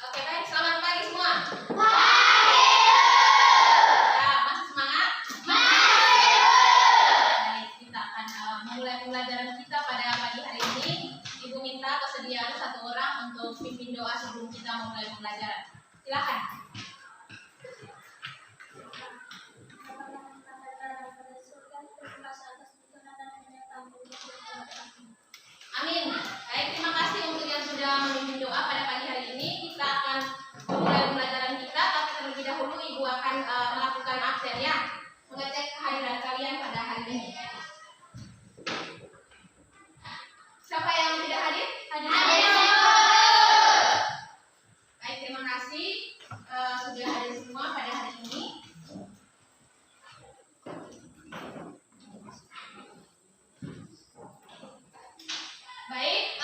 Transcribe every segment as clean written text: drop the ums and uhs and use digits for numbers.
Oke, baik. Selamat pagi semua. Ya, masih semangat? Baik, kita akan memulai pembelajaran kita pada pagi hari ini. Ibu minta kesediaan satu orang untuk pimpin doa sebelum kita memulai pembelajaran. Silakan. Amin. Baik, terima kasih untuk yang sudah memimpin doa pada pagi hari ini. Kita akan memulai pembelajaran kita, tapi terlebih dahulu Ibu akan melakukan absen ya, mengecek kehadiran kalian pada hari ini. Siapa yang tidak hadir? Baik, terima kasih sudah hadir semua pada hari ini. Baik,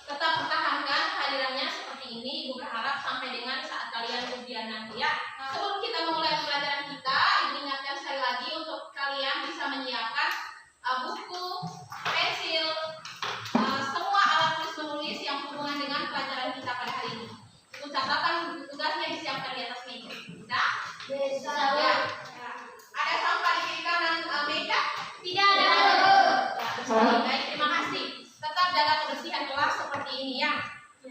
tetap pertahankan kehadirannya seperti ini. Ibu berharap sampai dengan saat kalian ujian nanti ya. Sebelum kita memulai pembelajaran kita, Ibu ingatkan sekali lagi untuk kalian bisa menyiapkan buku, pensil, semua alat tulis menulis yang berhubungan dengan pelajaran kita pada hari ini. Untuk catatan buku tugasnya disiapkan di atas meja. Bisa? Ya. Ada sampah di kiri kanan meja? Tidak ada. Baik, terima kasih. Tetap jaga kebersihan kelas seperti ini ya.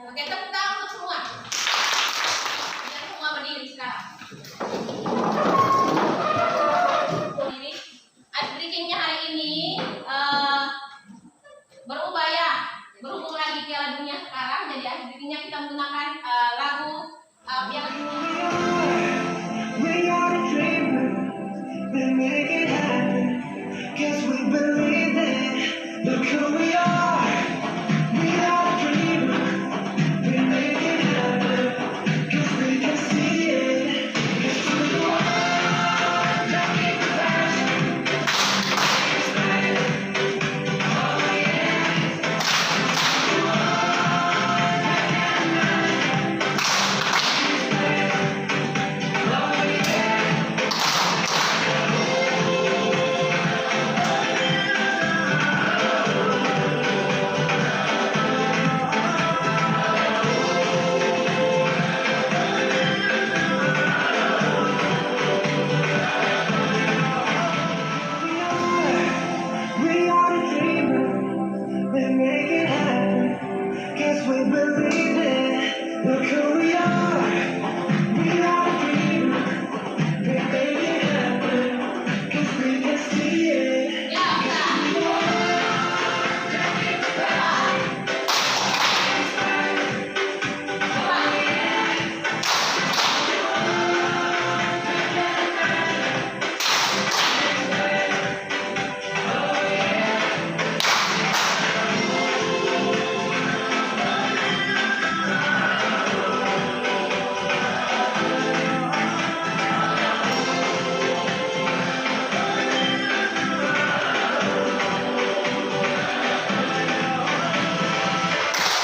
Oke, tepuk tangan untuk semua. Biar semua berdiri sekarang. Berdiri. Ice breakingnya hari ini berubah ya. Berhubung lagi Piala Dunia sekarang, jadi ice breakingnya kita menggunakan lagu Piala Dunia. We are the dreamers, we make it happen, 'cause we believe it. Look who we are. We are the dreamers, we make it happen, 'cause we can see it. It's who you are, look at the passion. It's right. Oh yeah. You are, look at the passion. It's right. Oh yeah. We are the dreamers, we make it happen, 'cause we believe it. Look who we are. We are the dreamers, we make it happen, 'cause we can see it. Ya, bisa.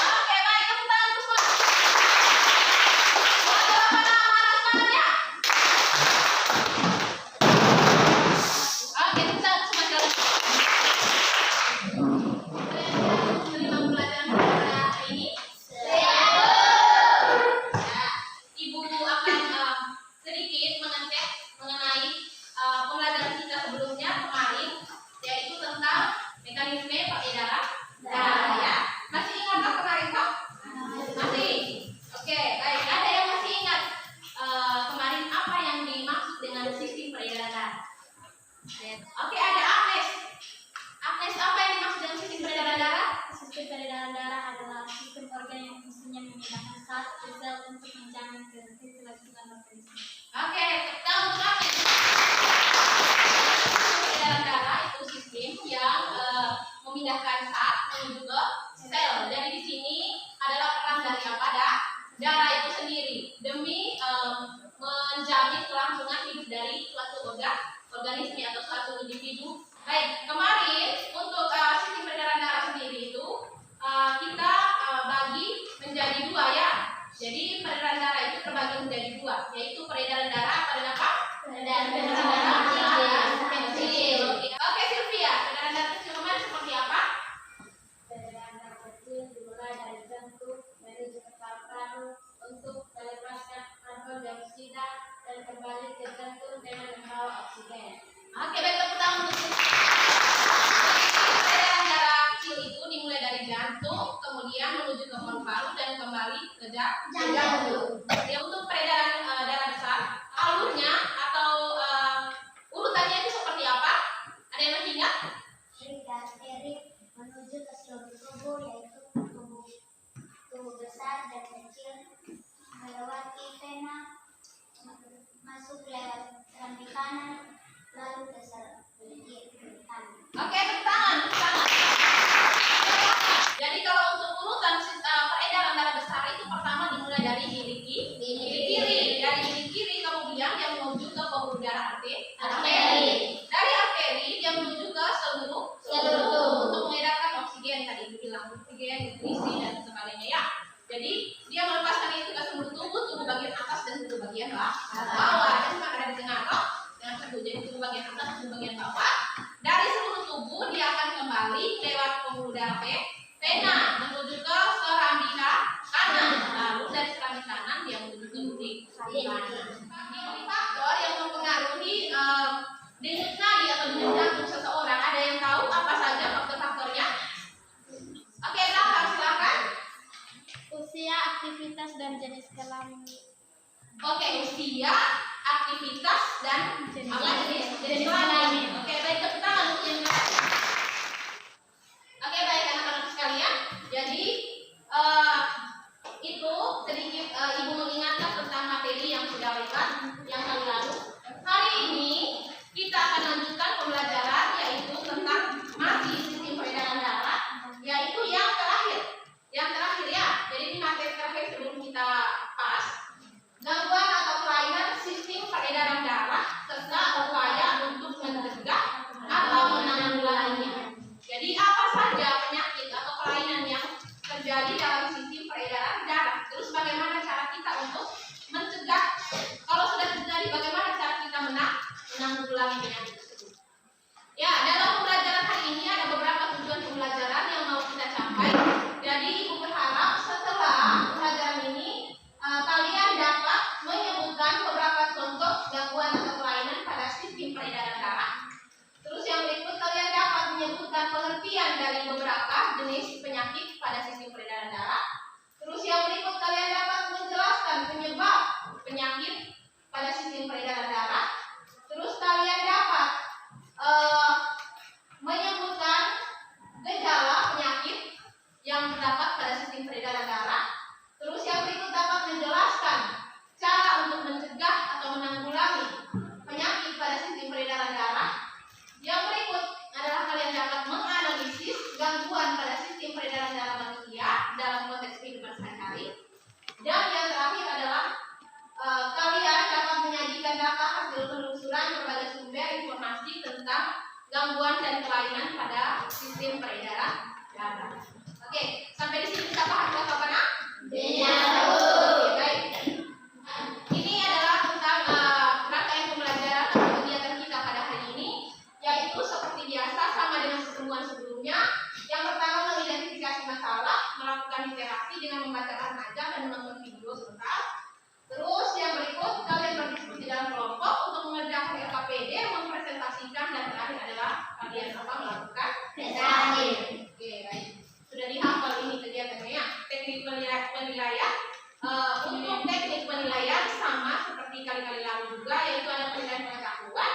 Oke, baik, tepuk tangan untuk semua. Semangat, oke, tepuk tangan untuk semua sekali. Menerima pembelajaran pada hari ini? Ya, Ibu akan sedikit mengecek mengenai pembelajaran kita sebelumnya kemarin, yaitu tentang mekanisme peredaran darah ya. Masih ingatkah kemarin Pak? Masih. Oke, baik. Ada yang masih ingat kemarin apa yang dimaksud dengan sistem peredaran darah? Oke, ada Agnes. Agnes, apa yang dimaksud dengan sistem peredaran darah? Sistem peredaran darah adalah sistem organ yang fungsinya memindahkan zat ke sel untuk menjamin kesirkulasian organisme. Oke, tahu untuk Agnes. Sistem peredaran darah itu sistem yang memindahkan zat menuju ke sel. Jadi di sini adalah peran dari apa? Darah itu sendiri demi menjamin kelangsungan hidup dari suatu organisme atau suatu individu. Baik, kemarin untuk sistem peredaran darah sendiri itu kita bagi menjadi dua ya. Jadi peredaran darah itu terbagi menjadi dua, yaitu peredaran darah apa dan apa? Peredaran darah darah kecil. Oke, Sylvia, peredaran darah kecil kemarin seperti apa? Peredaran darah kecil dimulai dari jantung menuju ke paru-paru untuk terjatuh. Ya, untuk peredaran darah besar, alurnya atau urutannya itu seperti apa? Ada yang masih ingat? Dari arteri menuju ke seluruh tubuh, yaitu tubuh besar dan kecil, melewati vena, masuk lewat rambut kanan, lalu ke kiri kanan. Oke, tepuk tangan. Jadi kalau untuk urutan peredaran darah besar itu pertama dimulai dari gigi kiri. Dari gigi kiri kemudian dia menuju ke pembuluh darah arteri. Dari arteri dia menuju ke seluruh tubuh untuk mengedarkan oksigen, tadi dibilang oksigen, nutrisi dan sebagainya ya. Jadi dia melepaskan itu ke seluruh tubuh bagian atas dan tubuh bagian bawah. Dan cuma ada di tengah toh dengan tubuh, jadi tubuh bagian atas, tubuh bagian bawah. Dari seluruh tubuh dia akan kembali lewat pembuluh darah vena menuju ke serambi kanan. Lalu dari serambi kanan dia menuju ke duri kanan. Ini faktor yang mempengaruhi denyut nadi atau denyut jantung seseorang. Ada yang tahu apa saja faktor-faktornya? Oke, belakang silakan. Usia, aktivitas, dan jenis kelamin. Oke, usia, aktivitas, dan jenis kelamin. Oke, baik, tepuk tangan untuk yang Oke, baik anak-anak sekalian. Jadi itu sedikit ibu mengingatkan tentang materi yang sudah lewat yang kali lalu. Hari ini kita akan lanjutkan pembelajaran yaitu tentang masih sistem peredaran darah, yaitu yang terakhir. Yang terakhir ya. Jadi ini materi terakhir sebelum kita pas. Gangguan atau kelainan sistem peredaran darah serta upaya untuk mencegah atau menanggulanginya. Jadi apa saja penyakit atau kelainan yang terjadi dalam sistem peredaran darah? Terus bagaimana cara kita untuk mencegah? Kalau sudah terjadi, bagaimana cara kita menanggulangi penyakit tersebut? Ya, dalam pembelajaran hari ini ada beberapa tujuan pembelajaran yang mau kita capai. Jadi ibu berharap setelah pembelajaran ini kalian dapat menyebutkan beberapa contoh gangguan atau kelainan pada sistem peredaran darah. Terus yang berikut kalian dapat menyebutkan pengertian dari beberapa jenis penyakit pada sistem peredaran darah. Terus yang berikut kalian dapat menjelaskan penyebab penyakit pada sistem peredaran darah. Terus kalian dapat menyebutkan gejala penyakit yang terdapat pada sistem peredaran darah. Terus yang berikut dapat menjelaskan cara untuk mencegah atau menanggulangi penyakit pada sistem peredaran darah. Yang berikut adalah kalian dapat menganalisis gangguan pada sistem peredaran darah manusia dalam konteks kehidupan sehari-hari. Dan yang terakhir adalah kalian dapat menyajikan data hasil penelusuran berbagai sumber informasi tentang gangguan dan kelainan pada sistem peredaran darah. Oke, sampai di sini kita paham apa nak? Oke, baik. Ini adalah tentang rangkaian pembelajaran atau kegiatan kita pada hari ini, yaitu seperti biasa sama dengan pertemuan sebelumnya. Yang pertama mengidentifikasi masalah, melakukan interaksi dengan membacakan naskah dan menonton video sebentar. Terus yang berikut kalian berdiskusi dalam kelompok untuk mengerjakan LKPD, mempresentasikan, dan terakhir adalah kalian melakukan presentasi. Oke, baik. Sudah dihafal ini kegiatannya ya. Teknik penilaian. Untuk teknik penilaian sama seperti kali-kali lalu juga, yaitu ada penilaian pengetahuan,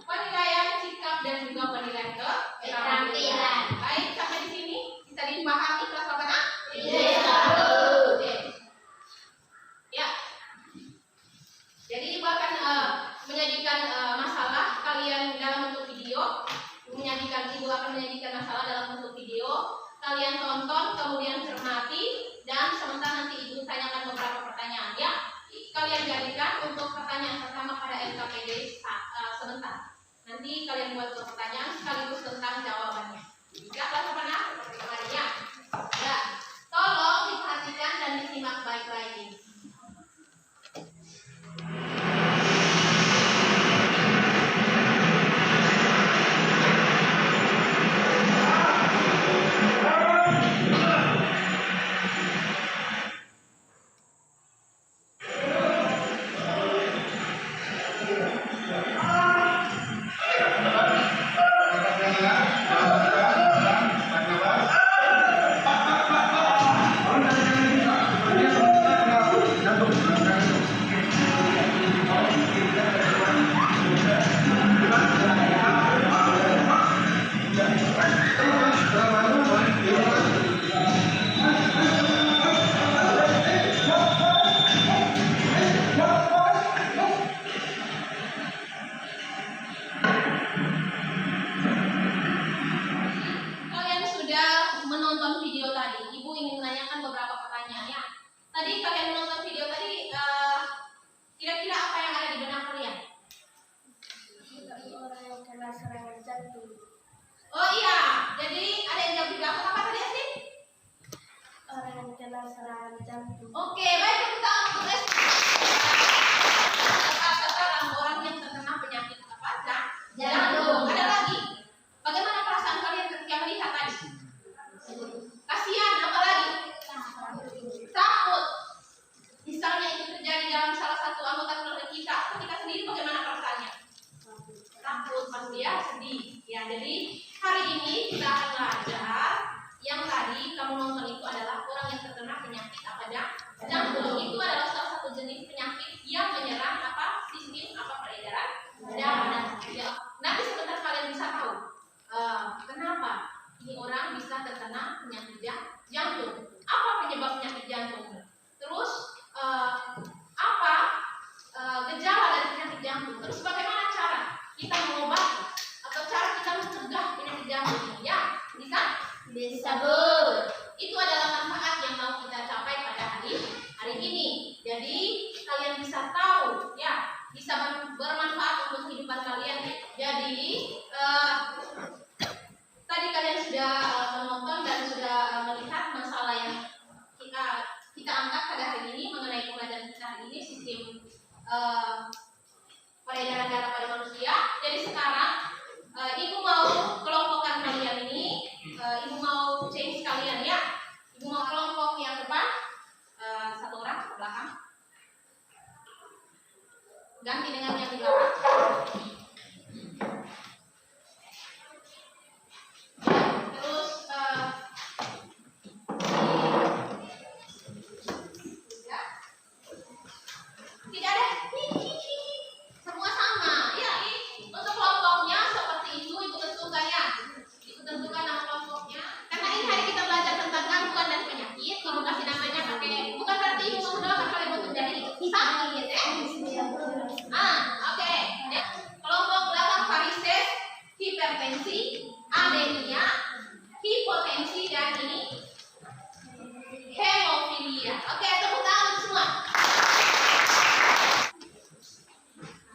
penilaian sikap, dan juga penilaian keterampilan. Baik, sampai di sini bisa dipahami kelas apa nak? Oke. Ya. Jadi ibu akan menyajikan masalah kalian dalam bentuk video. Ibu akan menyajikan masalah dalam bentuk video. Kalian tonton, kemudian cermati, dan sementara nanti ibu tanyakan beberapa pertanyaan ya. Kalian jadikan untuk pertanyaan pertama pada LKPD sebentar. Nanti kalian buat dua pertanyaan sekaligus tentang jawabannya. Ya, kelas apa nak? Pertanyaannya. Ya, tolong diperhatikan dan disimak baik-baik ini. jantung. Oke, baik kita tulis. Sekarang orang yang terkena penyakit apa? Jantung. Ada lagi. Bagaimana perasaan kalian ketika melihat tadi? Kasihan, apa lagi? Takut. Misalnya itu terjadi dalam salah satu anggota keluarga kita sendiri bagaimana perasaannya? Takut, pasti ya, sedih. Ya, jadi hari ini kita akan belajar yang tadi kamu nonton itu adalah orang yang terkena penyakit apa? Jantung. Itu adalah salah satu jenis penyakit yang menyerang apa? Sistem apa peredaran darah. Ya, nanti sebentar kalian bisa tahu kenapa ini orang bisa terkena penyakit jantung. Apa penyebab penyakit jantung? Terus apa gejala dari penyakit jantung? Terus bagaimana cara kita mengobati atau cara kita mencegah penyakit jantung ini? Ya, bisa Bu. Itu adalah manfaat yang mau kita capai pada hari ini. Jadi kalian bisa tahu, ya, bisa bermanfaat untuk kehidupan kalian. Jadi tadi kalian sudah menonton dan sudah melihat masalah yang kita angkat pada hari ini mengenai pembelajaran kita hari ini, sistem peredaran darah pada manusia. Jadi sekarang ibu mau kelompokkan kalian ini, ibu mau change kalian ya. Ibu mau kelompok yang depan, satu orang ke belakang, ganti dengan yang di belakang. Terus ya. Tidak ada semua sama ya. Untuk kelompoknya seperti itu tentukan ya. Itu tentukan nama kelompoknya. Karena ini hari kita belajar tentang gangguan dan penyakit. Ibu kasih namanya pakai, bukan berarti ibu mendoakan kalian untuk jadi sakit ya. Oke. Kelompok belakang varises, hipertensi, anemia, hipotensi dan ini hemofilia. Oke, tepuk tangan untuk semua.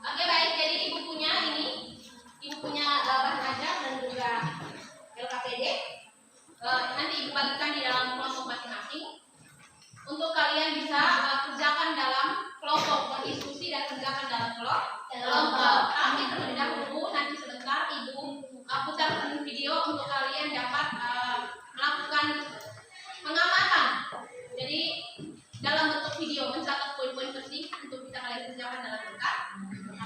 Oke, baik. Jadi ibu punya bahan ajar dan juga LKPD. Nanti ibu bagikan di dalam kelompok masing-masing untuk kalian bisa kerjakan dalam kelompok, berdiskusi dan kerjakan dalam kelompok. Kami terlebih dahulu nanti sebentar ibu putarkan video untuk kalian dapat melakukan pengamatan. Jadi dalam bentuk video mencatat poin-poin penting untuk kita kalian kerjakan dalam bentar.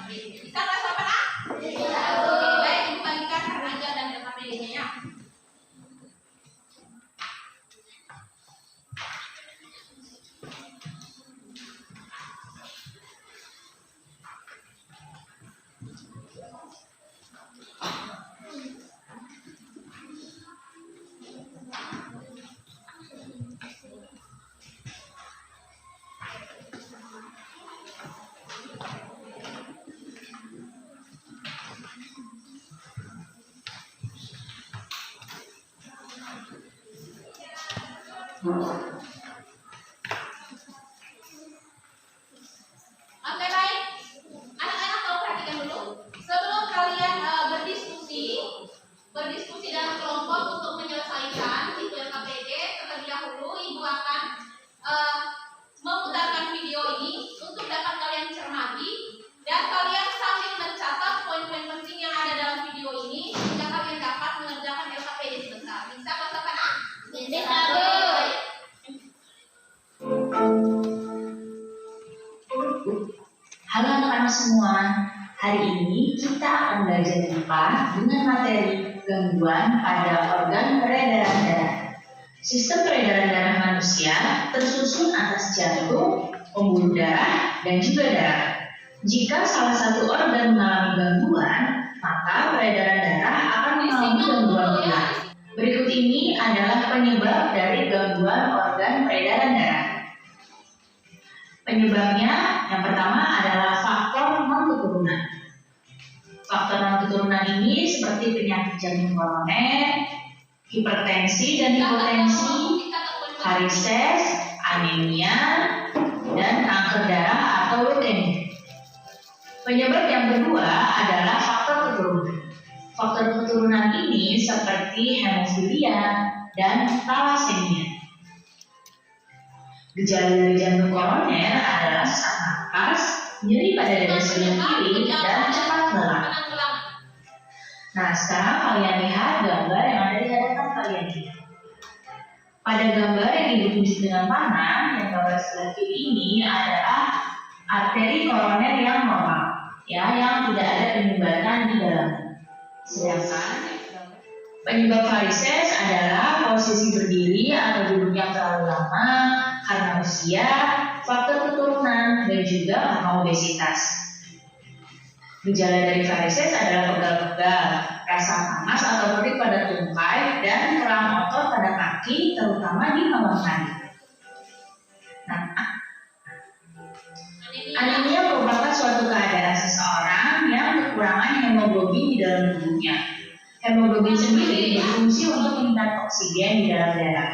Bisa nggak sobat? Bisa. Oke, baik, ibu bagikan bahan ajar dan LKPD-nya ya. Oke, baik. Anak-anak kalau perhatikan dulu, sebelum kalian berdiskusi dalam kelompok untuk menyelesaikan itu LKPD, terlebih dahulu ibu akan memutarkan video ini untuk dapat kalian cermati dan kalian sambil mencatat poin-poin penting yang ada dalam video ini sehingga kalian dapat mengerjakan LKPD sebentar. Bisa katakan A? Bisa, Bu. Halo anak-anak semua, hari ini kita akan belajar IPA dengan materi gangguan pada organ peredaran darah. Sistem peredaran darah manusia tersusun atas jantung, pembuluh darah, dan juga darah. Jika salah satu organ mengalami gangguan, maka peredaran darah akan mengalami gangguan pula. Berikut ini adalah penyebab dari gangguan organ peredaran darah. Penyebabnya yang pertama adalah faktor non-keturunan. Faktor non-keturunan ini seperti penyakit jantung koroner, hipertensi dan hipotensi, varises, anemia, dan kanker darah atau leukemia. Penyebab yang kedua adalah faktor keturunan. Faktor keturunan ini seperti hemofilia dan talasemia. Gejala dari jantung koroner adalah sesak napas, nyeri pada dada sebelah kiri, dan cepat lelah. Nah, sekarang kalian lihat gambar yang ada di hadapan kalian ini. Pada gambar yang ditunjuk dengan panah, yang gambar sebelah kiri ini adalah arteri koroner yang normal, ya, yang tidak ada penyumbatan di dalam. Sedangkan penyebab varises adalah posisi berdiri atau duduk yang terlalu lama, karena usia, faktor keturunan, dan juga karena obesitas. Gejala dari varises adalah pegal-pegal, rasa panas atau perih pada tungkai, dan keram otot pada kaki, terutama di malam hari. Nah, anemia merupakan suatu keadaan seseorang yang kekurangan hemoglobin di dalam tubuhnya. Hemoglobin sendiri berfungsi untuk menyimpan oksigen di dalam darah.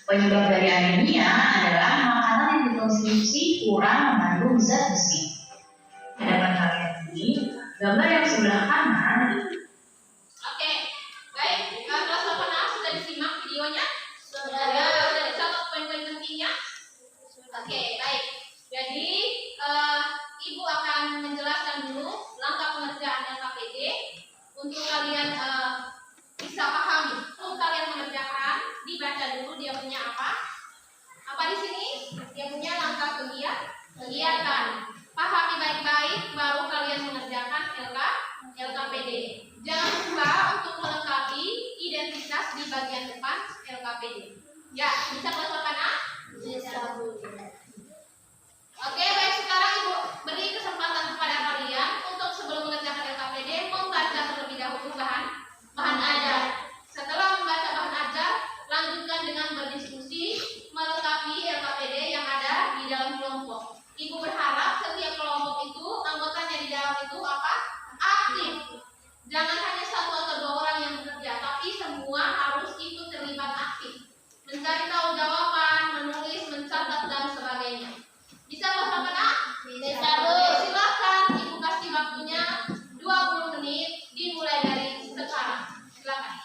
Penyebab dari anemia adalah makanan yang dikonsumsi kurang mengandung zat besi. Hadapan kalian ini, gambar yang sebelah kanan. Oke, baik. Kelas 8A sudah disimak videonya? Sudah dicatat poin-poin pentingnya? Oke, baik. Jadi, Ibu akan menjelaskan dulu langkah pengerjaan LKPD untuk kalian bisa pahami. Untuk kalian mengerjakan, dibaca dulu dia punya apa? Apa di sini? Dia punya langkah kegiatan. Pahami baik-baik, baru kalian mengerjakan LKPD. Jangan lupa untuk melengkapi identitas di bagian depan LKPD. Ya, bisa kelas 8A? Bisa. Oke, baik, sekarang Ibu beri kesempatan kepada kalian untuk sebelum mengerjakan LKPD membaca terlebih dahulu bahan ajar. Setelah membaca bahan ajar, lanjutkan dengan berdiskusi melengkapi LKPD yang ada di dalam kelompok. Ibu berharap setiap kelompok itu anggotanya di dalam itu apa? Aktif. Jangan hanya satu atau dua orang yang bekerja, tapi semua harus ikut terlibat aktif. Mencari tahu jawaban, menulis, mencatat dan sebagainya. Bisa kelas 8A? Bisa, Bu. Silakan Ibu kasih waktunya 20 menit dimulai dari sekarang. Silakan.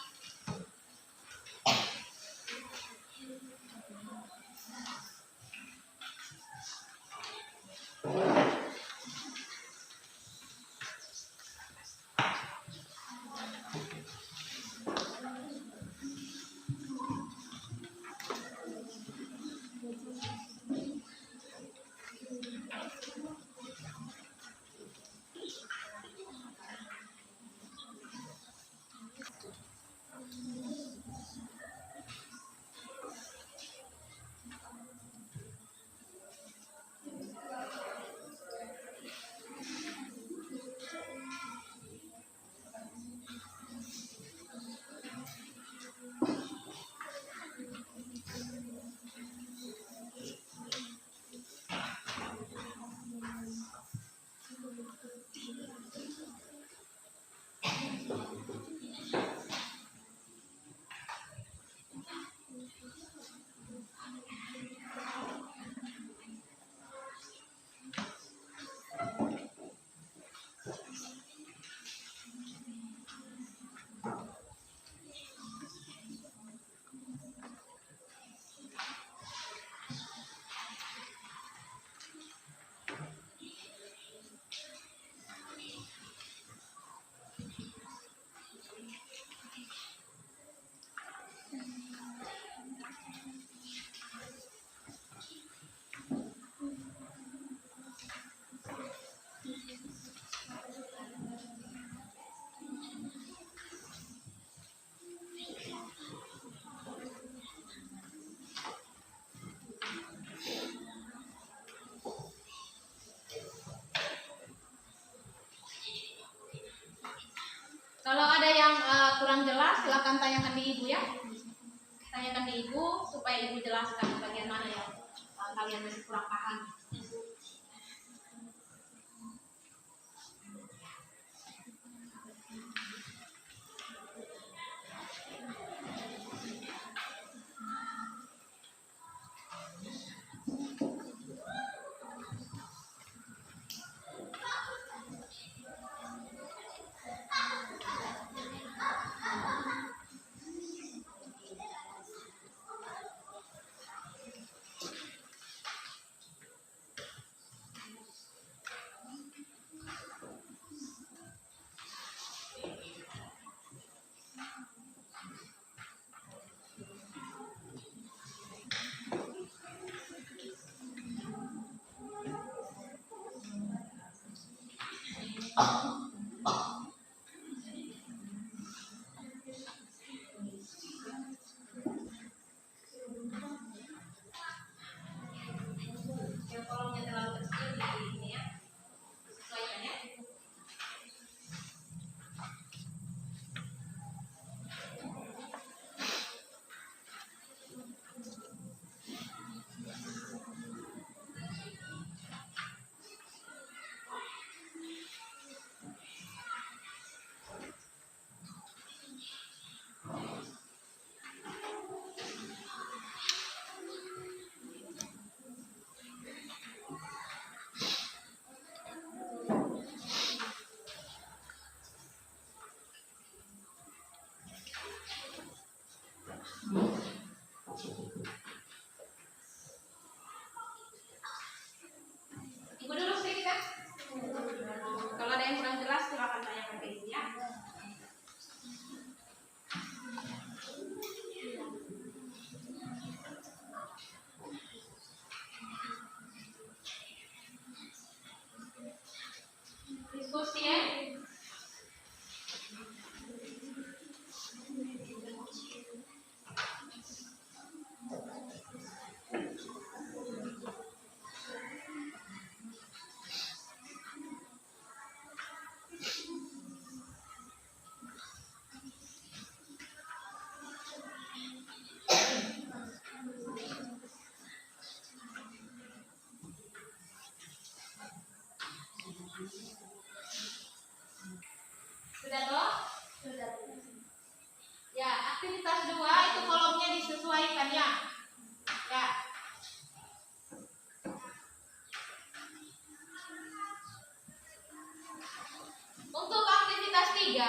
Kalau ada yang kurang jelas, silakan tanyakan di Ibu ya. Tanyakan di Ibu supaya Ibu jelaskan bagian mana yang kalian masih kurang paham. Yang kolomnya terlalu kecil di ini ya. Sesuaikan ya. Ibu dulu sedikit ya. Kalau ada yang kurang jelas silakan tanyakan ke ibu ya. Diskusi ya. Sudah toh? Sudah. Ya, aktivitas 2 itu kolomnya disesuaikan ya. Ya. Untuk aktivitas 3,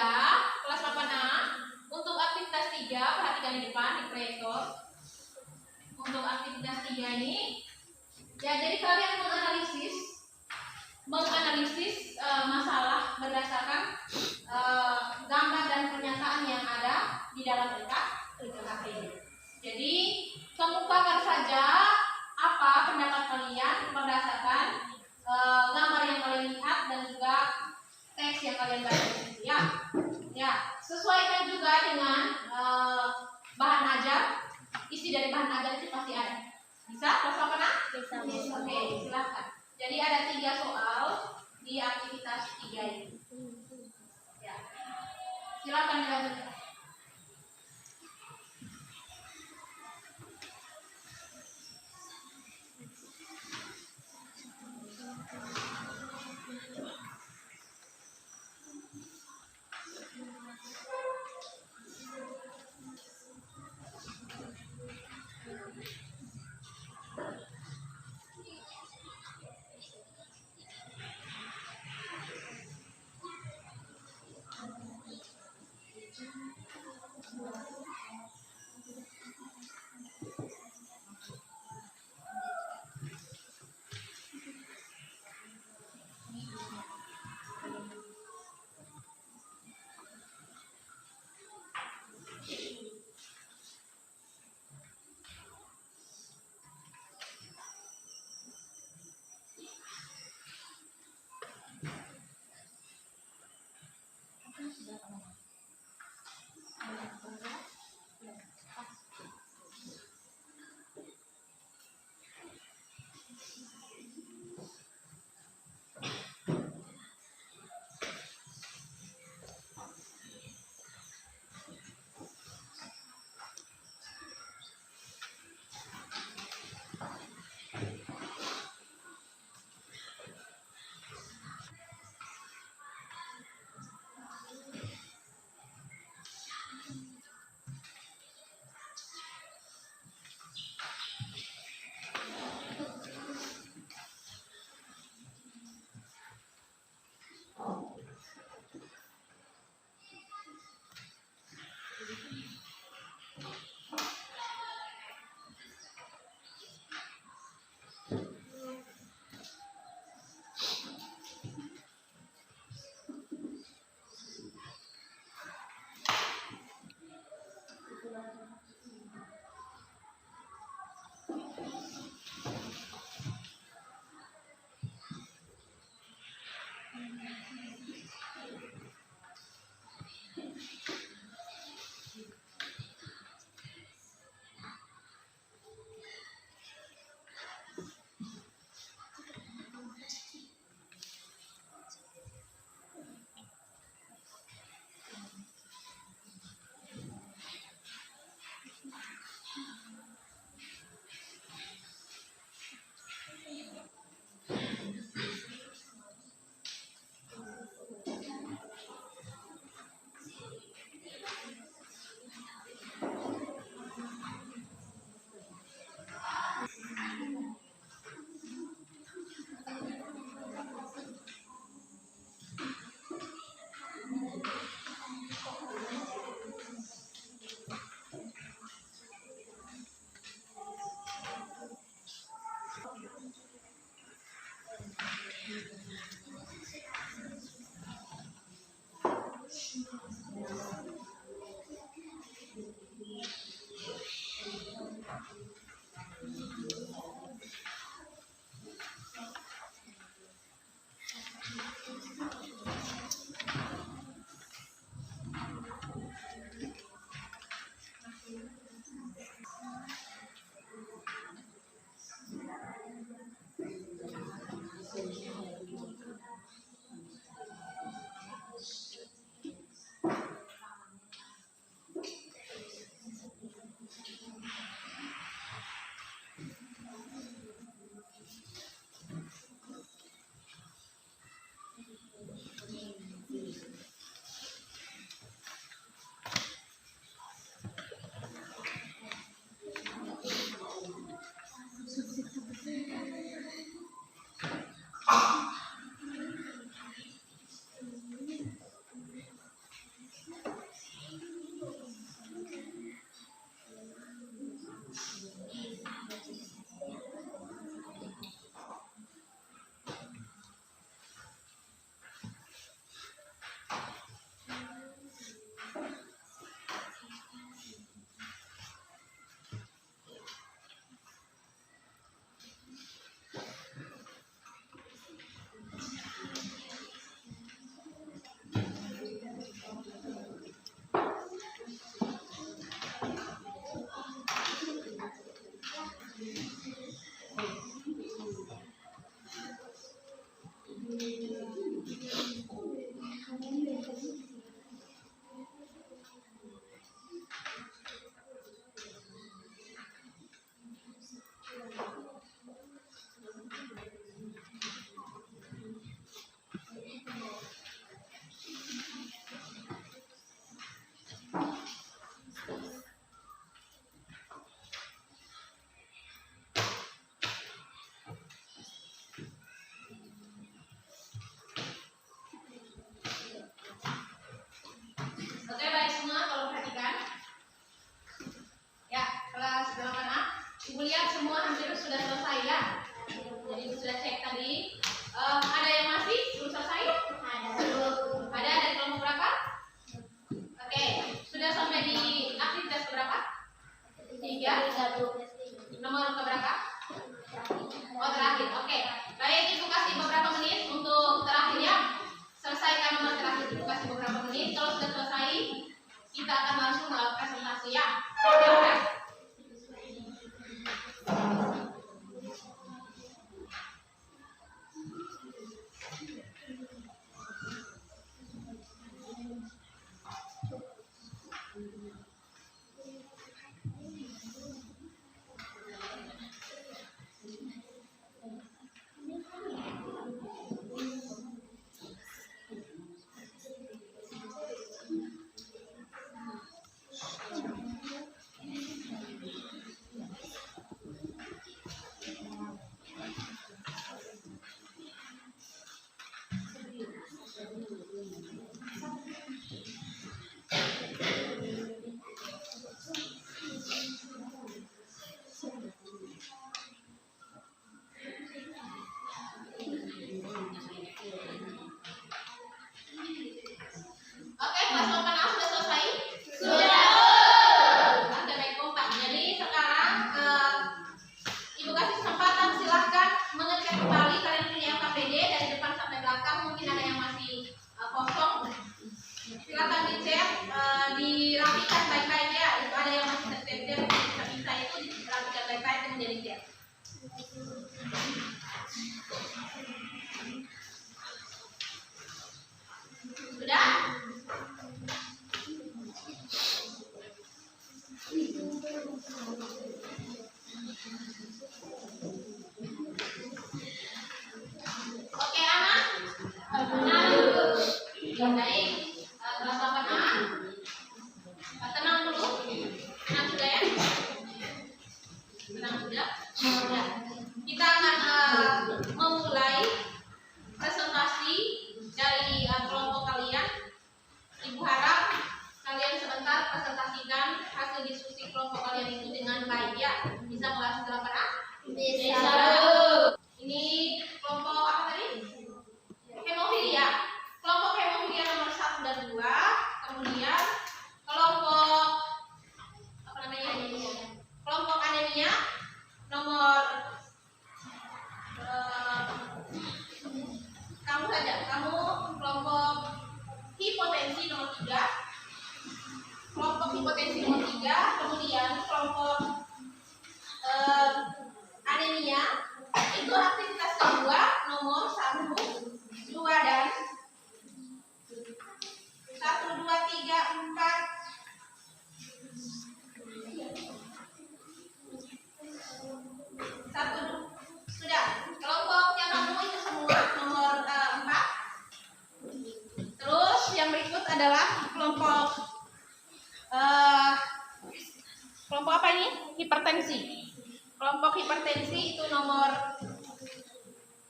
kelas 8A, untuk aktivitas 3 perhatikan di depan di proyektor. Untuk aktivitas 3 ini, ya jadi kalian menganalisis masalah berdasarkan gambar dan pernyataan yang ada di dalam LKP. Jadi kemukakan saja apa pendapat kalian berdasarkan gambar yang kalian lihat dan juga teks yang kalian baca di situ ya. Ya, sesuaikan juga dengan bahan ajar. Isi dari bahan ajar itu pasti ada. Bisa? Kelas 8A? Bisa. Oke, silakan. Jadi ada 3 soal di aktivitas 3 ini. Ya. Silakan dilanjutkan.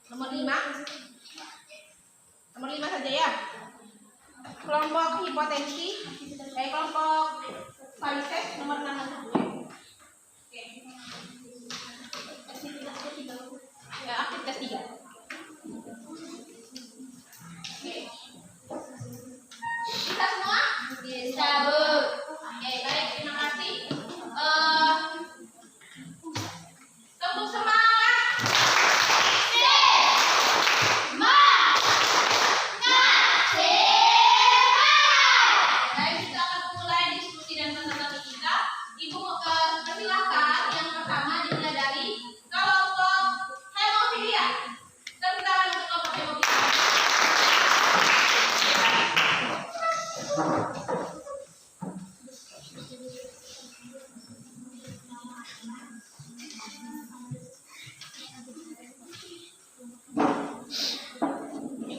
Nomor 5. Nomor 5 saja ya. Kelompok hipotensi, kelompok varises nomor 6 saja. Oke. Ya, aktivitas 3. Oke. Bisa semua? Bisa, Bu. Oke, baik, terima kasih. Tepuk semangat. Baik, kita akan mulai diskusi dan presentasi kita. Ibu persilahkan yang pertama dimulai dari kelompok hemofilia. Tepuk tangan untuk kelompok hemofilia.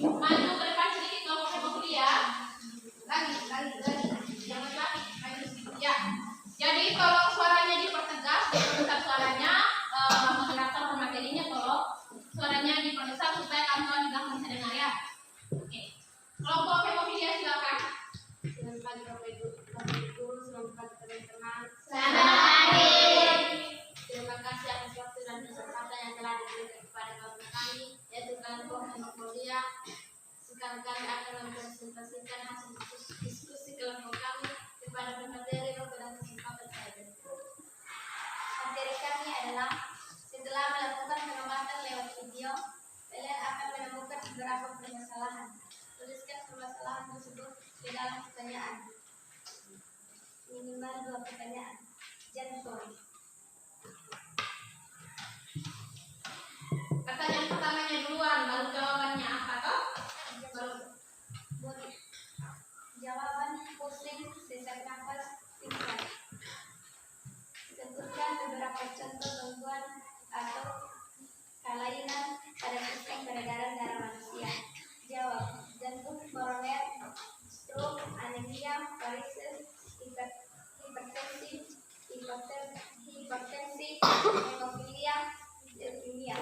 Maju ke depan sedikit kelompok hemofilia. Lagi. Jangan lagi. Maju sedikit. Ya. Jadi tolong suaranya dipertegas, diperbesar suaranya, moderator pematerinya tolong suaranya diperbesar supaya kawan-kawan juga bisa dengar ya. Oke. Kelompok hemofilia silakan. Selamat pagi Bapak Ibu, selamat pagi teman-teman. Selamat pagi. Terima kasih atas waktu dan kesempatan yang telah diberikan kepada kami, yaitu kelompok hemofilia. Sekarang kami akan mempresentasikan hasil diskusi kelompok kami kepada pemateri dan kesempatan saya. Materi kami adalah setelah melakukan pengamatan lewat video, kalian akan menemukan beberapa permasalahan. Tuliskan permasalahan tersebut di dalam pertanyaan. Minimal 2 pertanyaan. Jantung. Pertanyaan pertamanya duluan, baru jawabannya apa toh? Jawaban pusing, sesak nafas, pingsan. Sebutkan beberapa contoh gangguan atau kelainan pada sistem peredaran darah manusia. Jawab: jantung, koroner, stroke, anemia, varises, hipertensi, hemofilia, leukemia.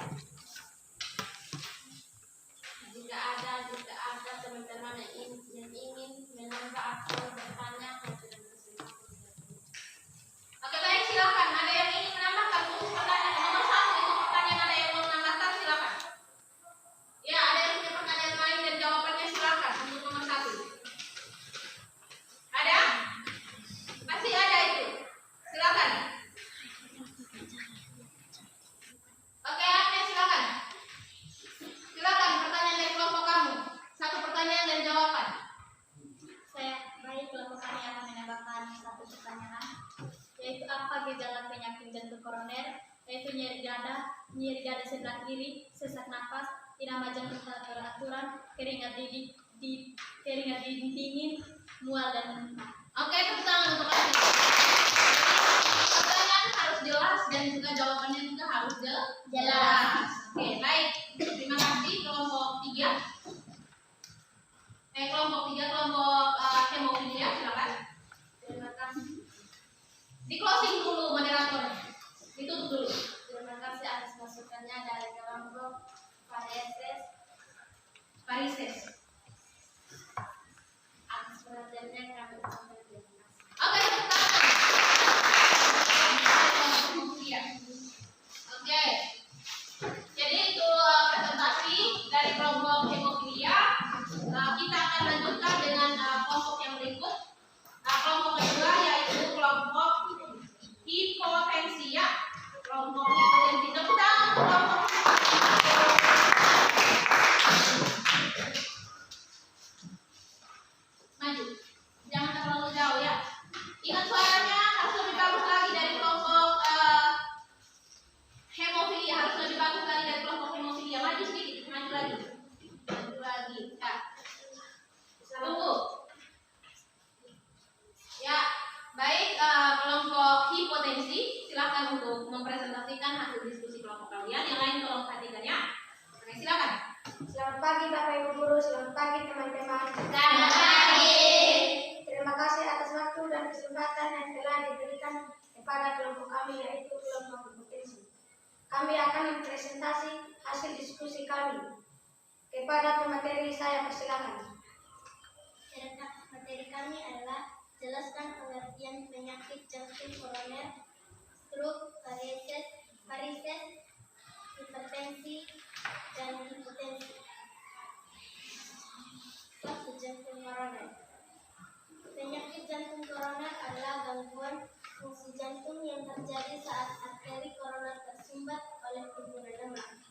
Jika ada teman-teman yang ingin menambah atau bertanya, Oke, baik, silakan. Ada yang ingin menambahkan khusus pertanyaan nomor 1 itu pertanyaan, ada yang mau menambahkan silakan. Ya, ada yang punya pertanyaan lain dan jawabannya silakan untuk nomor 1. Ada? Masih ada itu. Silakan. Oke, Agnes, silakan. Silakan pertanyaan dari kelompok kamu. 1 pertanyaan dan jawaban. saya baik kelompok kami akan menambahkan 1 pertanyaan, yaitu apa gejala penyakit jantung koroner, yaitu nyeri dada sebelah kiri, sesak nafas, irama jantung tak beraturan, keringat dingin, mual dan muntah. Oke, tepuk tangan untuk Agnes. Pertanyaan harus jelas dan juga jawabannya juga harus jelas. Oke, baik. Terima kasih kelompok 3. Kelompok 3, kelompok hemofilia, silakan. Terima kasih. Di closing dulu moderatornya. Ditutup dulu. Terima kasih atas masukannya dari kelompok Varises. atas perhatiannya kami ucapkan terima kasih. Oke, tepuk tangan. Hemofilia. Oke. Jadi itu presentasi dari kelompok hemofilia. Kita akan lanjutkan dengan kelompok yang berikut. Kelompok kedua yaitu kelompok hipotensia. Kelompok hipotensi. Tepuk tangan untuk kelompok maju. Jangan terlalu jauh ya. Ingat suaranya harus lebih bagus lagi dari kelompok hemofilia. Harus lebih bagus lagi dari kelompok hemofilia. Maju sedikit, maju lagi. Maju lagi. Ya. Tunggu. Ya, baik, kelompok hipotensi, silakan untuk mempresentasikan hasil diskusi kelompok kalian. Yang lain tolong perhatikan ya. Oke, silakan. Selamat pagi Bapak Ibu Guru, selamat pagi teman-teman. Selamat pagi. Terima kasih atas waktu dan kesempatan yang telah diberikan kepada kelompok kami, yaitu kelompok hipotensi. Kami akan mempresentasi hasil diskusi diskusi kami. Kepada pemateri saya persilakan. Materi kami adalah jelaskan pengertian penyakit jantung koroner, stroke, varises, hipertensi, dan hipotensi. Suatu jantung koroner. Penyakit jantung koroner adalah gangguan fungsi jantung yang terjadi saat arteri koroner tersumbat oleh kumpulan lemak.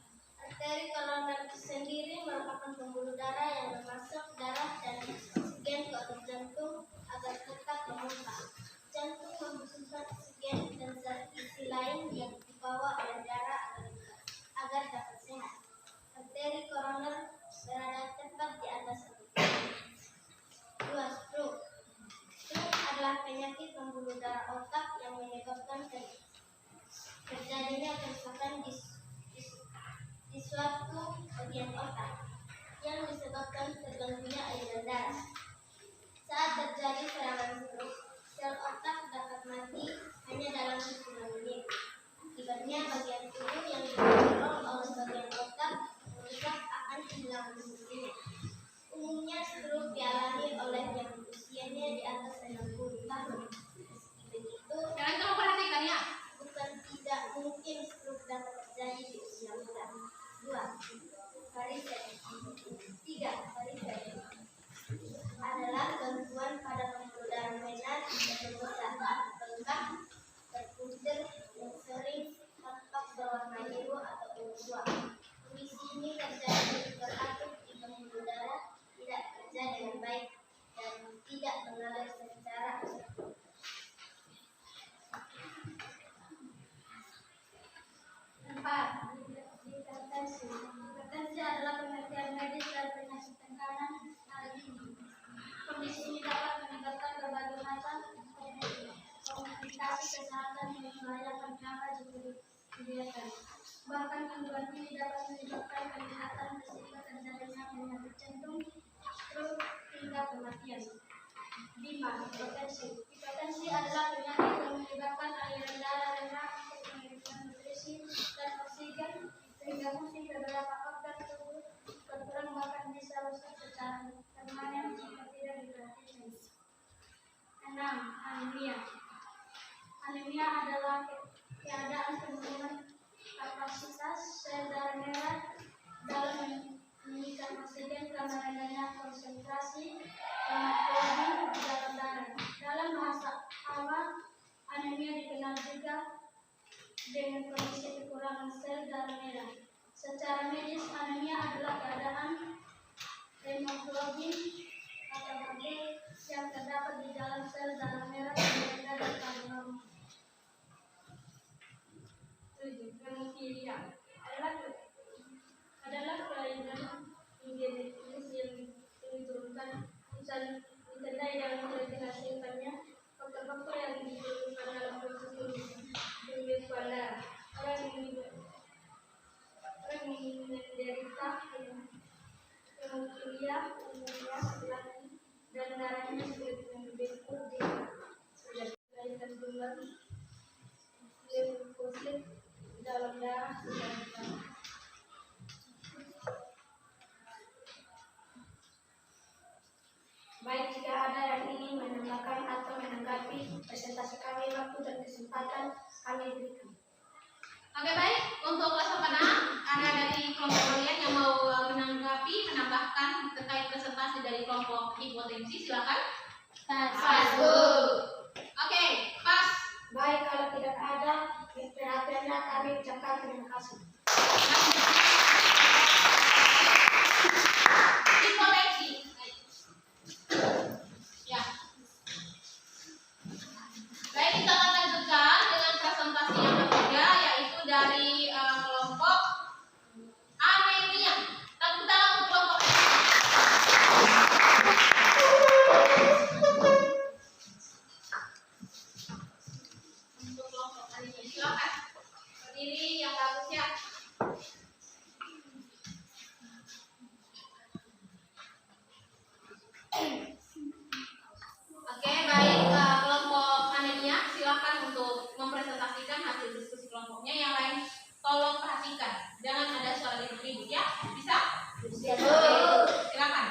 Arteri koroner sendiri merupakan pembuluh darah yang memasuk darah dan oksigen ke otot jantung agar tetap memompa. Jantung membutuhkan oksigen dan zat isi lain yang dibawa oleh darah agar dapat sehat. Arteri koroner berada tepat di atas otot. 2. Stroke. Stroke adalah penyakit pembuluh darah otak yang menyebabkan terjadinya kerusakan di suatu bagian otak yang disebabkan terganggunya aliran darah. Saat terjadi serangan stroke, sel otak dapat mati hanya dalam hitungan menit. Akibatnya bagian tubuh yang didorong oleh bagian otak merusak akan kehilangan fungsinya. Umumnya stroke dialami oleh yang usianya di atas 60 tahun. Meski begitu, Kalian tolong perhatikan ya. bukan tidak mungkin stroke dapat terjadi di usia muda. 2. Varises. 3. Varises adalah gangguan pada pembuluh darah vena yang membesar, bengkak, terpuntir, yang sering tampak berwarna biru atau ungu tua. Kondisi ini terjadi beratup di pembuluh darah tidak kerja dengan baik dan tidak mengalir secara alami. 4. Hipertensi. Hipertensi adalah pengertian medis dari penyakit tekanan darah tinggi. Kondisi ini dapat menyebabkan berbagai macam komplikasi kesehatan yang membahayakan nyawa jika dibiarkan. Bahkan gangguan ini dapat menyebabkan peningkatan risiko terjadinya penyakit jantung, stroke, hingga kematian. 5. Hipertensi. Hipertensi adalah penyakit yang menyebabkan aliran darah rendah untuk mengirimkan nutrisi dan oksigen sehingga fungsi beberapa organ tubuh berkurang bahkan bisa rusak secara permanen jika tidak diperhatikan. 6. Anemia. Anemia adalah keadaan penurunan kapasitas sel darah merah dalam mengikat oksigen karena rendahnya konsentrasi hemoglobin di dalam darah. Dalam bahasa awam, anemia dikenal juga dengan kondisi kekurangan sel darah merah. Secara medis, anemia adalah keadaan hemoglobin atau Hb yang terdapat di dalam sel darah merah yang rendah daripada normal. 7. Hemofilia adalah kelainan genetis yang diturunkan ditandai dalam hasilkannya faktor-faktor yang diturunkan dalam proses pembentukan darah. Orang menderita hemofilia umumnya laki dan darahnya sulit membentuk jika terjadi kandungan limfosit dalam darah sedang. Baik, jika ada yang ingin menambahkan atau menanggapi presentasi kami, waktu dan kesempatan kami berikan. Oke, baik. Untuk kelas pada ada dari kelompok kalian yang mau menanggapi, menambahkan terkait presentasi dari kelompok hipotensi, silakan. Satu. Oke, pas. Baik, kalau tidak ada perhatiannya kami ucapkan terima kasih. Hipotensi. Ya. Baik, kita akan lanjutkan dengan presentasi yang ketiga, yaitu dari kelompok anemia. Tepuk tangan untuk kelompok anemia. Silakan berdiri yang bagus ya. ribut ya. Bisa? Bisa. Silakan.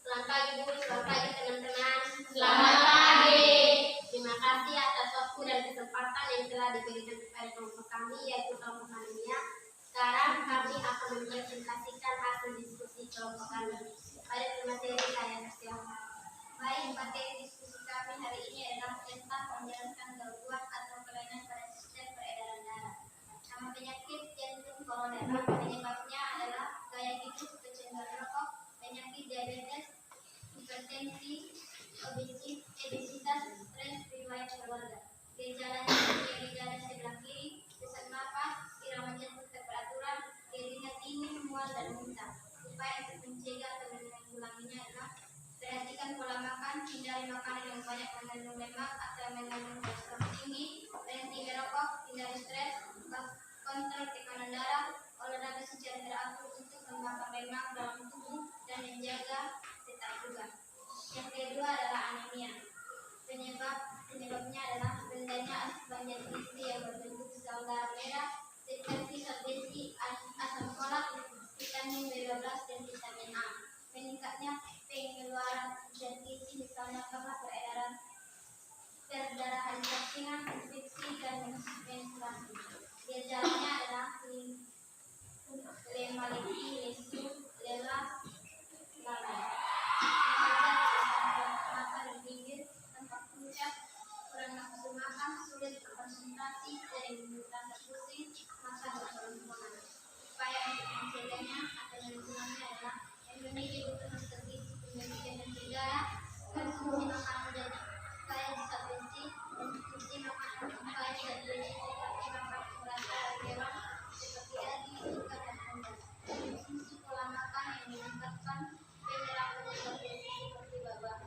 Selamat pagi Bu, selamat pagi teman-teman. Selamat pagi. Terima kasih atas waktu dan kesempatan yang telah diberikan kepada kelompok kami, yaitu kelompok anemia. Sekarang kami akan mempresentasikan hasil diskusi kelompok kami. Pada materi saya persilakan. Baik, materi diskusi kami hari ini adalah tentang menjelaskan gangguan atau kelainan pada sistem peredaran darah. Nama penyakit jantung koroner. Penyebabnya adalah gaya hidup kecenderungan rokok, penyakit diabetes, hipertensi, obesitas, stres, riwayat keluarga. Gejalanya gejala sebelah kiri, sesak napas, irama jantung terperaturan, keringat dingin, mual dan muntah. Upaya untuk mencegah atau menanggulanginya adalah perhatikan pola makan, hindari makanan yang banyak mengandung lemak atau mengandung kolesterol tinggi, berhenti merokok, hindari stres, kontrol tekanan darah, olahraga secara teratur untuk membakar lemak dalam tubuh dan menjaga tetap bugar. Yang kedua adalah anemia. Penyebabnya adalah rendahnya asupan zat gizi yang berbentuk sel darah merah seperti zat besi, asam folat, vitamin B12 dan vitamin A. Meningkatnya pengeluaran zat gizi misalnya karena perdarahan persina, infeksi dan menstruasi. Gejalanya adalah lemaleki, lesu, lelah, lalai. Mata dan bibir, tempat pucat, kurang nafsu makan, sulit berkonsentrasi, sering merasa pusing, masa berkelumpuhan. Upaya untuk mencegahnya atau menanggulanginya adalah memiliki kebutuhan gizi, pendidikan dan cegah, konsumsi makanan dan kaya zat besi, konsumsi makanan kaya zat besi seperti makanan berasal dari hewan seperti daging, ikan dan unggas. Konsumsi pola makan yang meningkatkan penyerapan zat besi seperti bawang.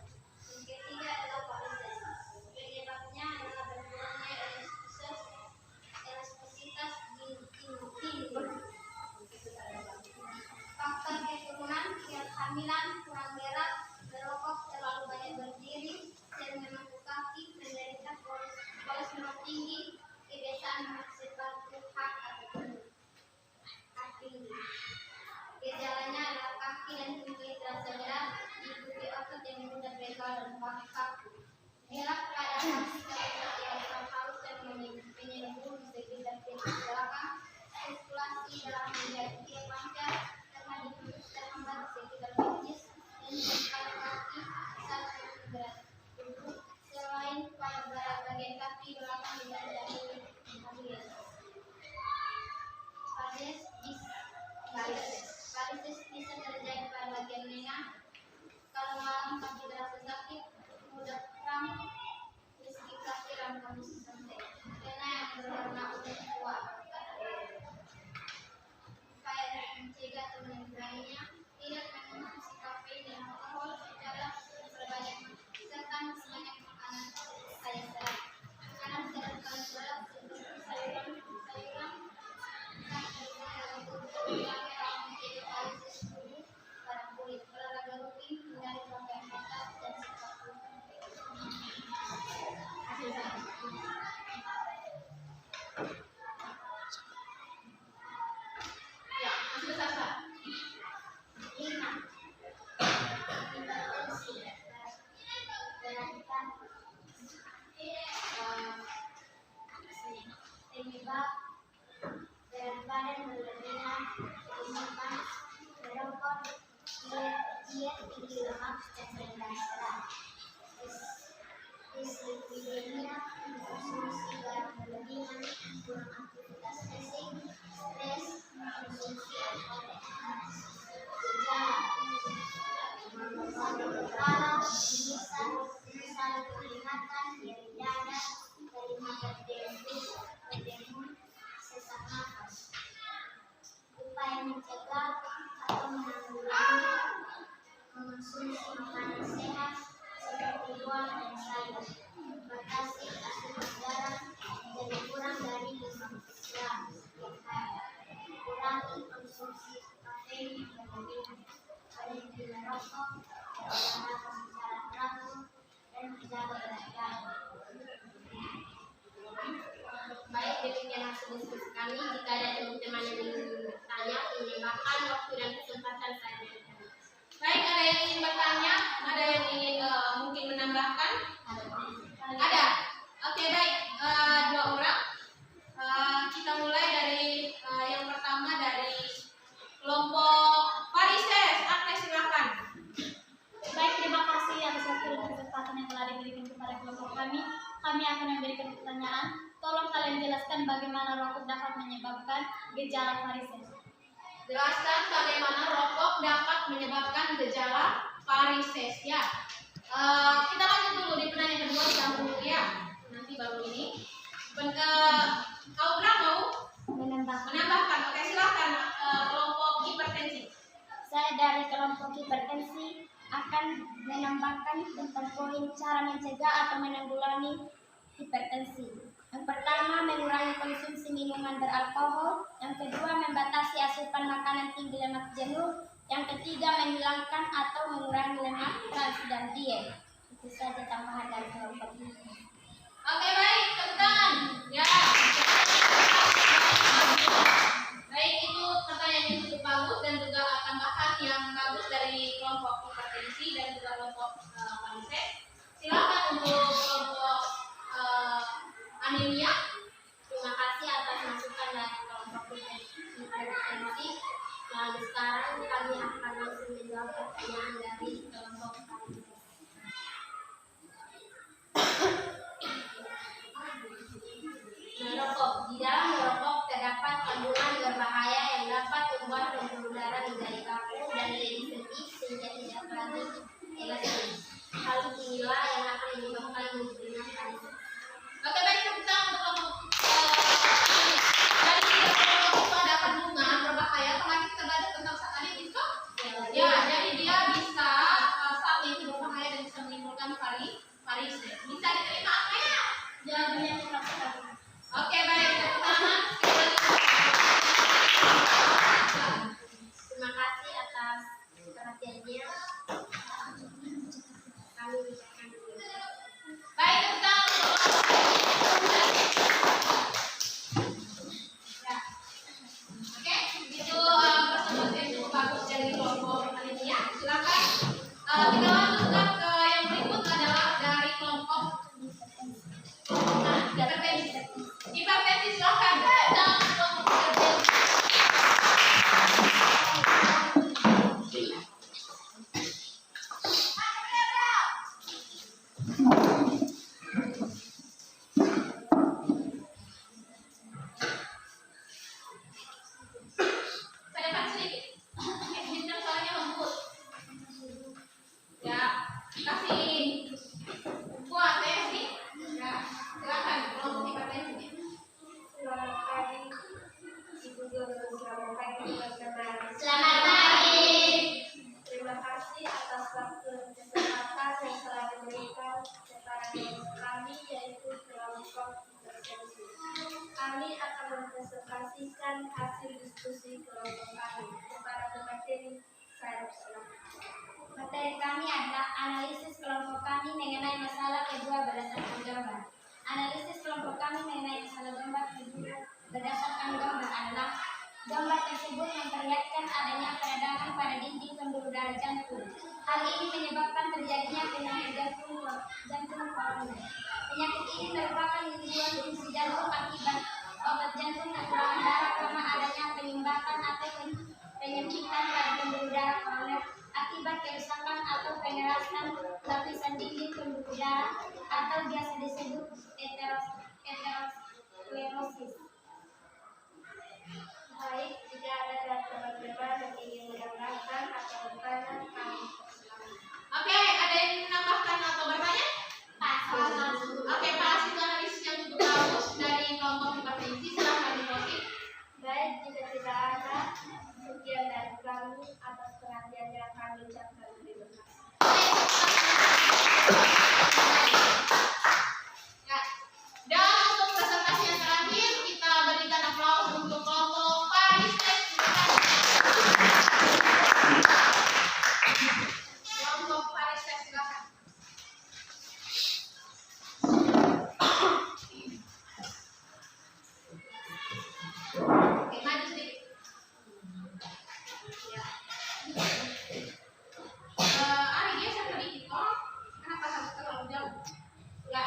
Yang ketiga adalah varises. Penyebabnya adalah berkurangnya elastisitas ginjal. Faktor keturunan, kehamilan, kurang gerak, merokok, terlalu banyak berdiri, sering menunggu kaki, menderita kolesterol tinggi, kebiasaan memakai sepatu hak atau kaki. Gejalanya adalah kaki dan kulit terasa berat, diikuti otot yang mudah pegal dan kaki kaku. Gerak pada kaki seperti asam halus dan menyembur di sekitar titik belakang, sirkulasi dalam menjadi lancar karena ditutup terhambat sekitar petis dan jengkal kaki saat semakin berat. Selain pada bagian kaki belakang ditandai varises bisa terjadi pada bagian lengan. Kalau malam kaki terasa sakit, mudah kram, meski kaki dalam kondisi santai. Kena yang berwarna ungu tua. Upaya mencegah atau menanggulanginya, tidak mengonsumsi kafein dan alkohol secara berbanyak, serta sebanyak makanan kaya serat. Makanan serat paling berat seperti sayuran, pada kulit, olahraga rutin, hindari pakaian ketat dan sepatu. Ya, masih besar. 5. Hipertensi. Penyebab berat badan berlebihan, kehidupan, merokok, diet tinggi lemak dan rendah serat. Dislipidemia, konsumsi garam berlebihan, kurang aktivitas fisik, stres, konsumsi alkohol. Gejala kepala, bisa kelihatan, nyeri dada, dari mata berdengung, sesak nafas. Upaya mencegah atau menanggulangi, mengonsumsi makanan sehat seperti buah dan sayur, batasi asupan garam, jadi kurang dari 5 gram setiap hari, kurangi konsumsi kafein yang berlebihan, berhenti merokok, olahraga secara teratur, dan menjaga berat badan. Baik, demikian hasil diskusi kami. Jika ada teman-teman yang ingin bertanya, ingin menambahkan waktu dan kesempatan saya berikan. Baik, ada yang ingin bertanya? Ada yang ingin mungkin menambahkan? Ada. Oke, baik. Dua orang. Kita mulai dari yang pertama dari kelompok Parises. Agnes, silakan. Baik, terima kasih atas waktu dan kesempatan yang telah diberikan kepada kelompok kami. Kami akan memberikan pertanyaan. Tolong kalian jelaskan bagaimana rokok dapat menyebabkan gejala varises. Jelaskan bagaimana rokok dapat menyebabkan gejala varises ya. Kita lanjut dulu di pertanyaan kedua, disambung dulu ya. Nanti baru ini. Kau mau menambahkan? Oke, silakan. Kelompok hipertensi. Saya dari kelompok hipertensi akan menambahkan tentang poin cara mencegah atau menanggulangi hipertensi. Yang pertama, mengurangi konsumsi minuman beralkohol. Yang kedua, membatasi asupan makanan tinggi lemak jenuh. Yang ketiga, menghilangkan atau mengurangi lemak trans dan diet. Itu saja tambahan dari kelompok ini. Oke, baik, tepuk tangan. Ya. Baik, itu pertanyaan yang cukup bagus dan juga tambahan yang bagus dari kelompok hipertensi dan juga kelompok varises. Silakan untuk kelompok anemia. Terima kasih atas masukan dari kelompok hipertensi. Lalu sekarang kami akan langsung menjawab pertanyaan dari kelompok varises. Merokok. Di dalam merokok terdapat kandungan berbahaya yang dapat membuat pembuluh darah menjadi kaku dan jadi sedih sehingga tidak lagi elastis. Hal inilah yang akan menyebabkan munculnya varises. Oke, baik, tepuk tangan untuk kelompok dari tiga kelompok itu ada kandungan berbahaya. Kemarin kita belajar tentang saat tadi itu. Ya, jadi dia bisa saat itu berbahaya dan bisa menimbulkan varises. Bisa diterima apa ya? Jawabannya tepat sekali. Oke, baik, tepuk tangan. Terima kasih atas perhatiannya. Kami ucapkan dulu. Baik, tepuk tangan untuk ya. Oke, itu pertemuan yang cukup bagus dari kelompok anemia. Silakan kita lanjutkan ke yang berikut adalah dari kelompok hipertensi. Hipertensi, silakan. Dan kelompok hipertensi. Saya depan sedikit. Kita suaranya lembut. Ya, kasih kuat ya sih. Ya, silakan kelompok hipertensi. Selamat pagi, Ibu Guru. Selamat pagi, teman-teman. Selamat pagi. Terima kasih atas waktu dan kesempatan yang telah diberikan kepada kami, yaitu kelompok hipertensi. Kami akan mempresentasikan hasil diskusi kelompok kami kepada pemateri. Saya persilakan. Materi kami adalah analisis kelompok kami mengenai masalah kedua berdasarkan gambar. Analisis kelompok kami mengenai masalah gambar kedua berdasarkan gambar adalah gambar tersebut memperlihatkan adanya peradangan pada dinding pembuluh darah jantung. Hal ini menyebabkan terjadinya penyakit jantung koroner. Penyakit ini merupakan gangguan fungsi jantung akibat otot jantung kekurangan darah karena adanya penyumbatan atau penyempitan pada pembuluh darah koroner akibat kerusakan atau pengerasan lapisan dinding pembuluh darah atau biasa disebut aterosklerosis. Baik, jika ada teman-teman yang ingin menambahkan atau bertanya, kami persilakan. Oke, ada yang ingin menambahkan atau bertanya? Oke, Pak, itu analisis yang cukup bagus dari kelompok hipertensi. Silakan diproses. Baik, jika tidak ada, sekian dari kami. Atas perhatian yang kami ucapkan terima kasih. Ya. Dan untuk presentasi yang terakhir, kita berikan aplaus untuk kelompok Parises. Kelompok Parises, silakan. Oke, maju sedikit. Ari geser sedikit kok. Kenapa harus terlalu jauh? Ya.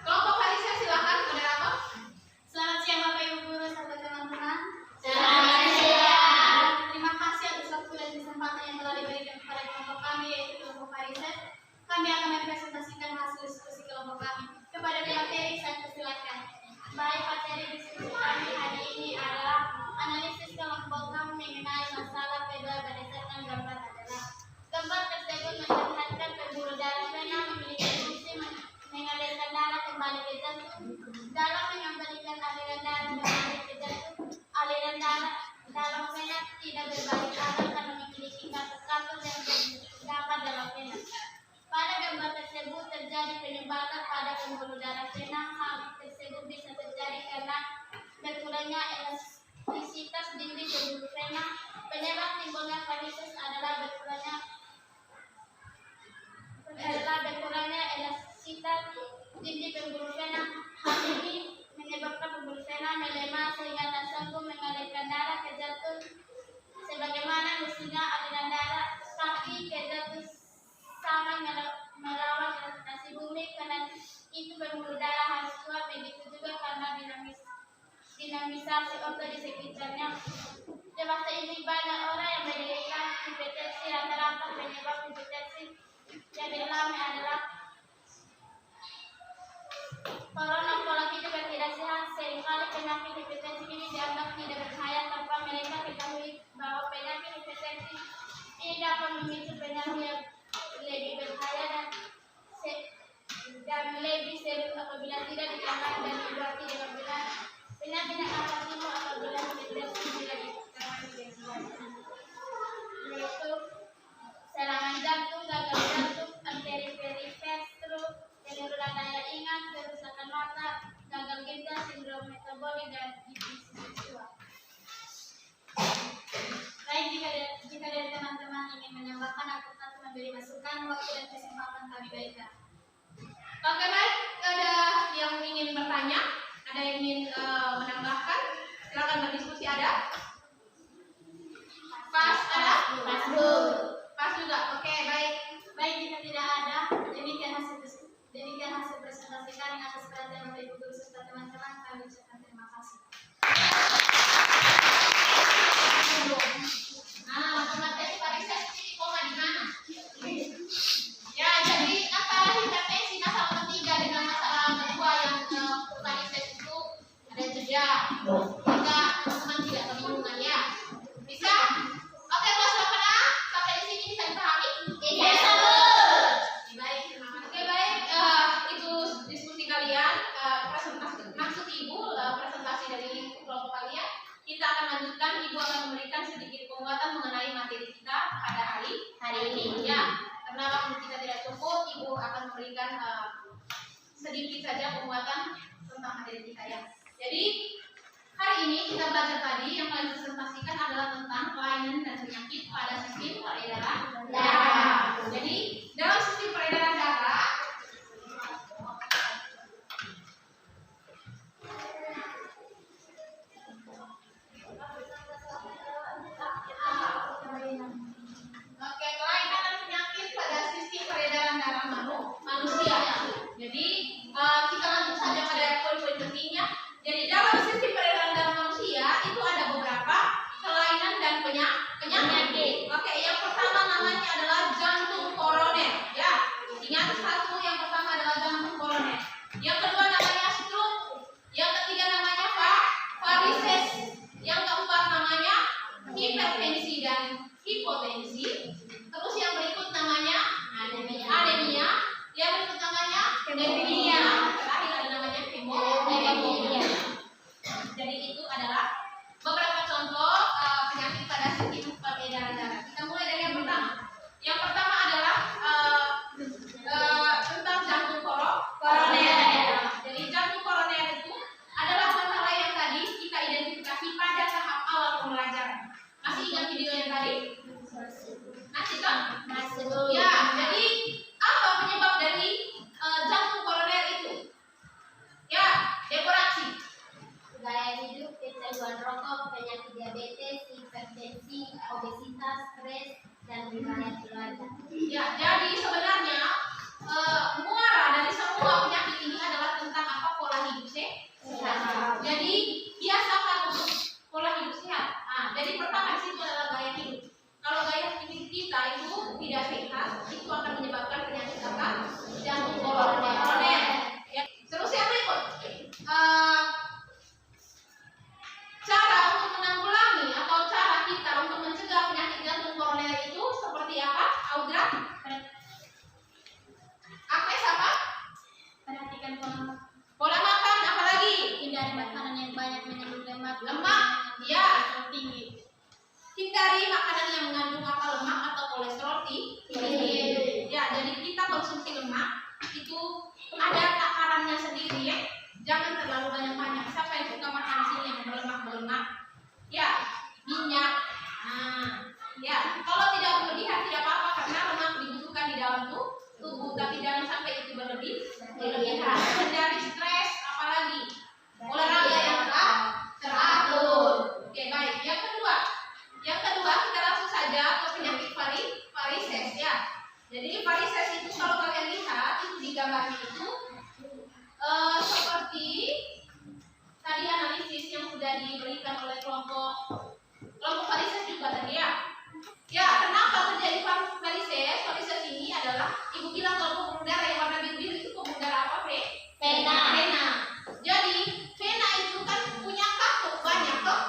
Kelompok Farisa silakan moderator. Selamat siang Bapak Ibu Guru serta teman-teman. Selamat siang. Terima kasih atas waktu dan kesempatan yang telah diberikan kepada kelompok kami yaitu kelompok Farises. Kami akan mempresentasikan hasil diskusi kelompok kami. Kepada Pak Teri saya persilakan. Baik Pak Teri, diskusi kami hari ini adalah analisis kelompok kami mengenai masalah peda berdasarkan gambar adalah gambar tersebut memperlihatkan pembuluh darah vena memiliki fungsi mengalirkan darah kembali ke jantung. Dalam mengembalikan aliran darah kembali ke jantung, aliran darah dalam vena tidak berbalik arah karena memiliki kasus yang terdapat dalam vena. Pada gambar tersebut terjadi penyumbatan pada pembuluh darah vena. Hal tersebut bisa terjadi karena berkurangnya elastisitas dinding pembuluh vena. Penyebab timbulnya varises adalah berkurangnya elastisitas dinding pembuluh vena. Hal ini menyebabkan pembuluh vena melemah sehingga tak sanggup mengalirkan darah ke jantung sebagaimana mestinya. Aliran darah kaki ke jantung sama melawan gravitasi bumi, karena itu pembuluh darah harus kuat. Begitu juga karena dinamisasi otot di sekitarnya. Dewasa ini banyak orang yang menderita hipertensi. Rata-rata penyebab hipertensi yang dialami adalah corona, pola hidup yang tidak sehat. Seringkali penyakit hipertensi ini dianggap tidak berbahaya tanpa mereka ketahui bahwa penyakit hipertensi ini dapat memicu penyakit yang lebih berbahaya dan lebih serius apabila tidak ditangani dan diobati dengan benar. Penyakit yang akan timbul apabila hipertensi tidak ditangani dengan baik, yaitu serangan jantung, gagal jantung, arteri-periferi, stroke, penurunan daya ingat, kerusakan mata, gagal ginjal, sindrom metabolik, dan disfungsi seksual. Baik, jika dari teman-teman ingin menambahkan atau memberi masukan, waktu dan kesempatan kami berikan. Oke, baik. Ada yang ingin bertanya? Ada yang ingin menambahkan? Silakan berdiskusi. Ada? Pas ada? Pas, Bu. Pas juga. Oke, baik. Baik, jika tidak ada, demikian hasil presentasi kami. Atas perhatian Bapak Ibu Guru serta teman-teman, kami ucapkan terima kasih. Nah, pemateri Farises ini koma di mana? Ya, jadi antara hipertensi masalah ketiga dengan masalah kedua yang Farises itu ada jeda. Jika teman-teman tidak kebingungan ya. Bisa? Oke, kelas 8A sampai di sini bisa dipahami? Bisa, Bu. Baik, terima kasih. Oke, baik. Itu diskusi kalian. Maksud Ibu presentasi dari kelompok kalian. Kita akan lanjutkan. Ibu akan memberikan sedikit penguatan mengenai materi kita pada hari ini. Ya, karena waktu kita tidak cukup, Ibu akan memberikan sedikit saja penguatan tentang materi kita ya. Jadi hari ini kita belajar tadi yang paling dipresentasikan adalah tentang kelainan dan penyakit pada sistem peredaran darah. Jadi dalam sistem peredaran darah kelainan dan penyakit pada sistem peredaran darah manusia. Jadi kita lanjut saja pada poin-poin pentingnya. Jadi dalam sistem peredaran darah manusia itu ada beberapa kelainan dan penyakit. Oke, yang pertama namanya adalah jantung koroner. Ya, ingat satu, yang pertama adalah jantung koroner. Yang kedua namanya stroke. Yang ketiga namanya varises. Yang keempat namanya hipertensi dan hipotensi. Terus yang berikut namanya anemia. Yang berikut namanya anemia. Terakhir ada namanya hemofili. Jadi itu adalah beberapa contoh penyakit pada sistem peredaran darah. Kita mulai dari yang pertama. Yang pertama adalah tentang jantung koroner. Jadi jantung koroner itu adalah masalah yang tadi kita identifikasi pada tahap awal pembelajaran. Masih ingat video yang tadi? Masih kan? Masih. Ya, jadi apa penyebab dari jantung koroner itu? Ya, dekorasi. Gaya hidup, kecanduan rokok, penyakit diabetes, hipertensi, obesitas, stres, dan riwayat keluarga. Ya, jadi sebenarnya muara dari semua penyakit ini adalah tentang apa? Pola hidup sehat. Jadi biasakan untuk pola hidup sehat. Nah, jadi pertama di situ adalah gaya hidup. Kalau gaya hidup kita itu tidak sehat, itu akan menyebabkan penyakit apa? Jantung koroner. Ya. Terus yang berikut, cara untuk menanggulangi atau cara kita untuk mencegah penyakit jantung koroner itu seperti apa? Audra? Agnes apa? Perhatikan Pola makan, apalagi? hindari makanan yang banyak mengandung lemak. Lemak, ya. Kolesterol tinggi. Hindari makanan yang mengandung apa? Lemak atau kolesterol tinggi. Ya, jadi kita konsumsi lemak itu ada takarannya sendiri ya. Jangan terlalu banyak-banyak. Siapa yang suka makan di sini yang berlemak-berlemak? Ya, minyak. Nah, ya, kalau tidak berlebihan tidak apa-apa karena lemak dibutuhkan di dalam tubuh, tapi jangan sampai itu berlebihan. Hindari stres, apalagi olahraga yang teratur. Oke, baik. Yang kedua kita langsung saja ke penyakit varises ya. Jadi varises itu kalau kalian lihat itu di gambarnya itu seperti tadi analisis yang sudah diberikan oleh kelompok varises juga tadi ya. Ya, kenapa terjadi varises? Varises ini adalah ibu bilang kalau pembuluh darah yang warna biru itu pembuluh darah apa, Vena. Jadi vena itu kan punya katup banyak toh.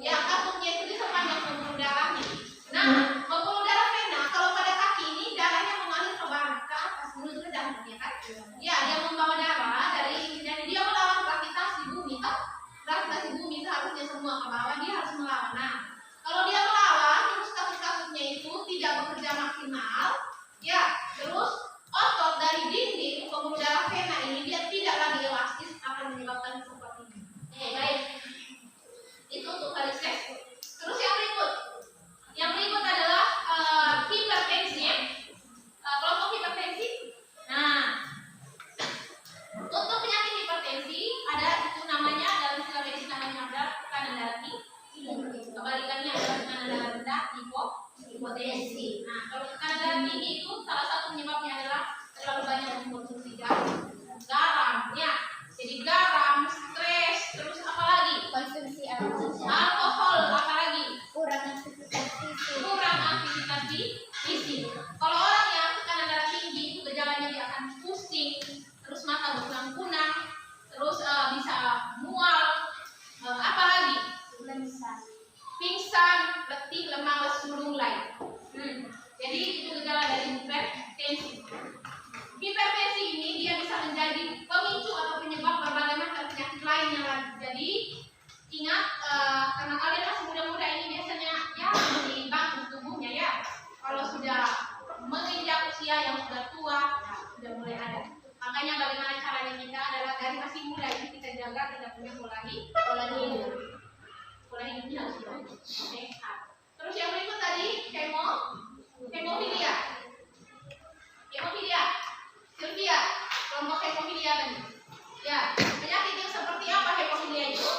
Ya, katupnya itu di sepanjang pembuluh darahnya. Nah, pembuluh darah vena kalau pada kaki ini darahnya mengalir ke barat ke atas menuju ke dalam ya kan? Ya, dia membawa darah dari dia melawan gravitasi bumi toh. Gravitasi bumi seharusnya semua ke bawah, dia harus melawan. Nah, kalau dia melawan terus katupnya itu tidak bekerja maksimal, ya, terus otot dari dinding pembuluh darah vena ini dia tidak lagi elastis akan menyebabkan seperti ini. Baik. Itu untuk varises. Terus yang berikut adalah hipertensi ya. Kelompok hipertensi. Nah, untuk penyakit hipertensi ada itu namanya dalam istilah medis namanya adalah tekanan darah tinggi. Kebalikannya adalah tekanan darah rendah, hipotensi. Nah, kalau tekanan darah tinggi itu salah satu penyebabnya adalah terlalu banyak mengkonsumsi garam ya. Jadi garam, stres, terus apa lagi? Konsumsi Alkohol, apa lagi? kurang aktivitas fisik. Kalau orang yang tekanan darah tinggi itu gejalanya dia akan pusing, terus mata berkunang-kunang, terus bisa mual, apa lagi? Pingsan, letih, lemah, lesu, lunglai. Jadi itu gejala dari hipertensi. Hipertensi ini dia bisa menjadi pemicu atau penyebab berbagai macam penyakit lainnya lagi. Jadi ingat karena kalian masih muda-muda ini biasanya ya di bangku tubuhnya ya. Kalau sudah menginjak usia yang sudah tua, ya, sudah mulai ada. Makanya bagaimana caranya kita adalah dari masih muda ini kita jaga kita punya pola hidup. Pola hidupnya harus sehat. Terus yang berikut tadi hemofilia. Sylvia, kelompok hemofilia tadi. Ya, penyakit yang seperti apa hemofilia itu?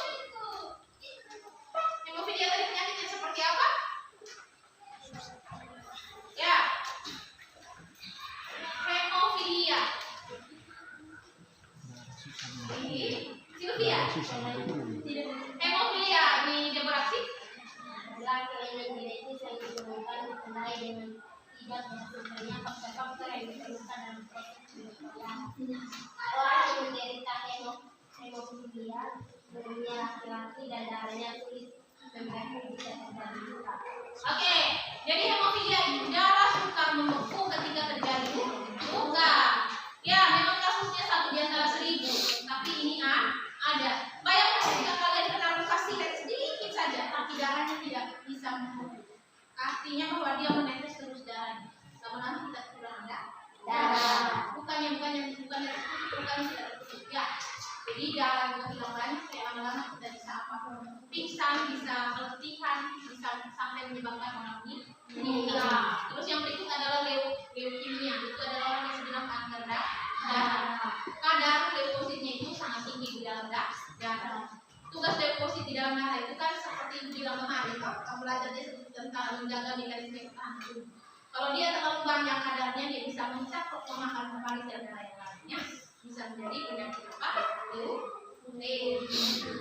Hemofilia tadi penyakitnya seperti apa? Ya, hemofilia. Sylvia, hemofilia ini dia beraksi? Kelainan genetis yang ditemukan ditandai dengan tidak berhasilnya faktor-faktor yang diperlukan dalam proses penyakit. Orang yang menderita hemofilia umumnya laki-laki dan darahnya sulit membekukan bisa terjadi luka. Oke, jadi hemofilia itu darah suka membeku ketika terjadi luka. Ya, memang kasusnya 1 di antara 1000, tapi ini ada. Bayangkan ketika kalian kena luka silet sedikit saja, tapi darahnya tidak bisa membeku. Artinya bahwa dia menetes terus darahnya. Lama-lama kita kurang darah. Bukannya tidak tertutup. Ya, jadi darah juga hilang banyak. Kayak lama-lama kita bisa apa? Pingsan, bisa keletihan, bisa sampai menyebabkan orang meninggal. Terus yang berikut adalah leukemia. Itu adalah orang yang sedang kanker darah. Kadar leukositnya itu sangat tinggi di dalam darah. tugas depositi dalam darah itu kan seperti bilang kemarin, kamu belajarnya tentang menjaga mekanisme pertahanan tubuh. Kalau dia terlalu banyak kadarnya, dia bisa mencakup memakan kembali sel darah yang lainnya, bisa menjadi penyakit apa?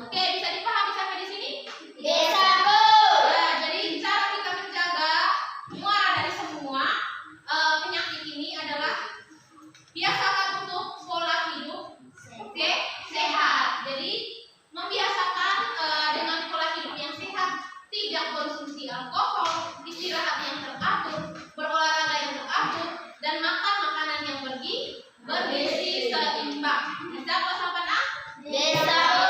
Oke, bisa dipahami sampai di sini? Bisa, Bu. Nah, jadi cara kita menjaga muara dari semua penyakit ini adalah biasakan untuk pola hidup sehat. Jadi membiasakan dengan pola hidup yang sehat, tidak konsumsi alkohol, istirahat yang teratur, berolahraga yang teratur, dan makan makanan yang bergizi seimbang. Bisa apa sampai nak? Bisa, Bu.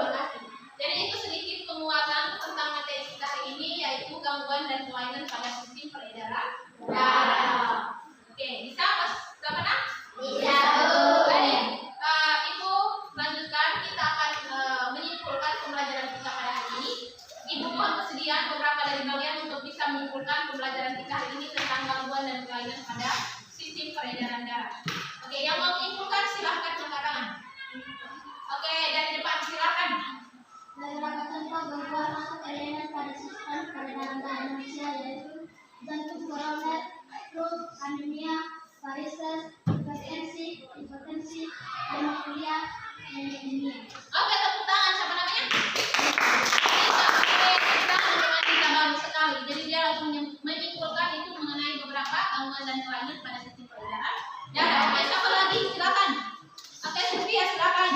Terima kasih. Jadi itu sedikit penguatan tentang materi kita hari ini, yaitu gangguan dan kelainan pada sistem peredaran darah. Oke, bisa mas? Sampai nak? Bisa, Bu. Baik, Ibu lanjutkan. Kita akan menyimpulkan pembelajaran kita pada hari ini. Ibu mohon kesediaan beberapa dari kalian untuk bisa menyimpulkan pembelajaran kita hari ini tentang gangguan dan kelainan pada sistem peredaran darah. Oke, yang mau menyimpulkan silahkan angkat tangan. Oke, dari depan silakan. Beberapa contoh gangguan atau kelainan pada sistem peredaran darah manusia yaitu jantung koroner, stroke, anemia, varises, hipertensi, hemofilia, dan anemia. Oke, tepuk tangan. Siapa namanya? Oke, kita dengan kita baru sekali. Jadi dia langsung menyimpulkan itu mengenai beberapa gangguan dan kelainan pada sistem peredaran darah. Oke, siapa lagi? Silakan. Oke, Sylvia, silakan.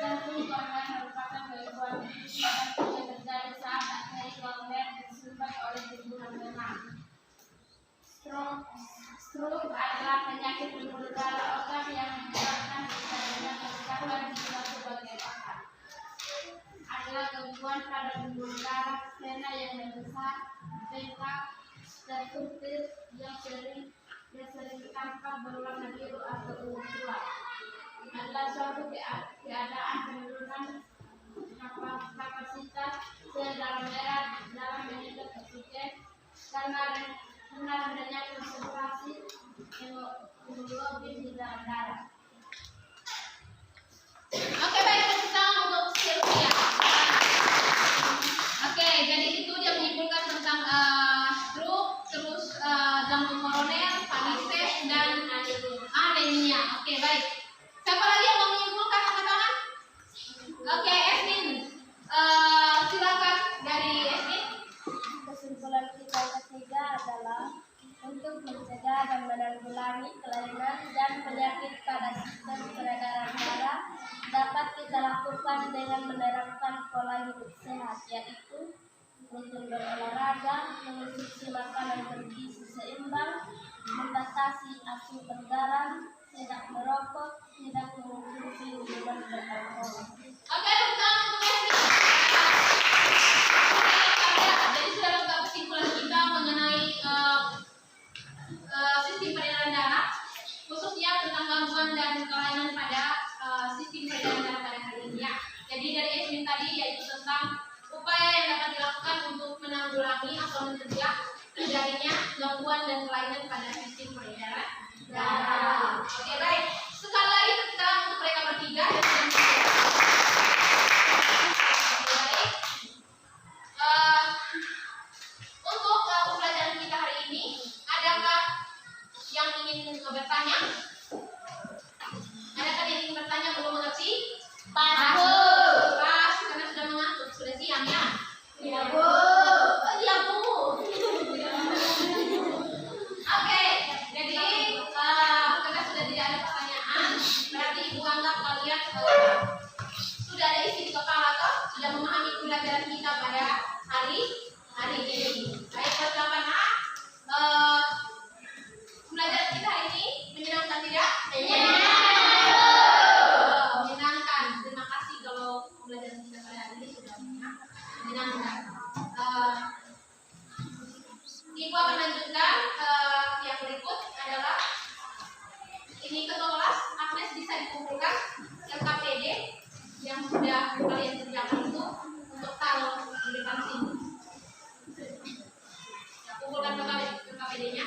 Jantung koroner merupakan gangguan jantung yang terjadi saat bakteri koroner disumbat oleh hubungan lemak. Stroke adalah penyakit pembuluh darah organ yang menyebabkan terjadinya kerusakan di suatu bagian organ. Adalah gangguan pada pembuluh darah vena yang membesar, bengkak, tertutup yang sering tampak berwarna biru atau ungu tua. Adalah suatu keadaan penurunan kapasitas sel dalam menyedot oksigen karena rendahnya konsentrasi hemoglobin di dalam darah. Oke, baik, tepuk tangan untuk Sylvia. Oke, jadi itu dia menyimpulkan tentang stroke, terus jantung koroner, varises, dan anemia. Oke, baik. Siapa lagi yang mau menyimpulkan angkat tangan? Oke, Esmin. Silakan dari Esmin. Kesimpulan kita ketiga adalah untuk mencegah dan menanggulangi kelainan dan penyakit pada sistem peredaran darah dapat kita lakukan dengan menerapkan pola hidup sehat, yaitu rutin berolahraga, mengonsumsi makanan bergizi seimbang, membatasi asupan garam, tidak merokok, tidak mengonsumsi minuman beralkohol. Oke, tepuk tangan untuk Esmin. Jadi sudah lengkap kesimpulan kita mengenai sistem peredaran darah, khususnya tentang gangguan dan kelainan pada sistem peredaran darah pada hari ini ya. Jadi dari Esmin tadi yaitu tentang upaya yang dapat dilakukan untuk menanggulangi atau mencegah terjadinya gangguan dan kelainan pada sistem peredaran darah. Oke, baik. Sekali lagi tepuk tangan untuk mereka bertiga. Baik. Untuk pembelajaran kita hari ini, adakah yang ingin bertanya? Adakah yang ingin bertanya belum mengerti? Pas, Bu. Pas, karena sudah mengantuk, sudah siang ya? Iya, Bu. Oh, iya, Bu. Oke, jadi karena sudah tidak ada pertanyaan, berarti Ibu anggap kalian sudah ada isi di kepala atau sudah memahami pembelajaran kita pada hari ini. Baik, persiapan pembelajaran kita hari ini menyenangkan tidak? Menyenangkan. Terima kasih kalau pembelajaran kita pada hari ini sudah menyenangkan. Ibu akan lanjutkan yang berikut adalah ini ketua kelas Agnes bisa dikumpulkan LKPD yang sudah kalian kerjakan itu untuk taruh di depan sini. Ya, kumpulkan LKPD-nya.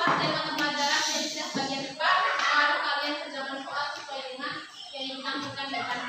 puas dari mata pelajaran jadi tidak bagian depan, harus kalian kerjakan soal sesuai dengan yang ditampilkan di depan.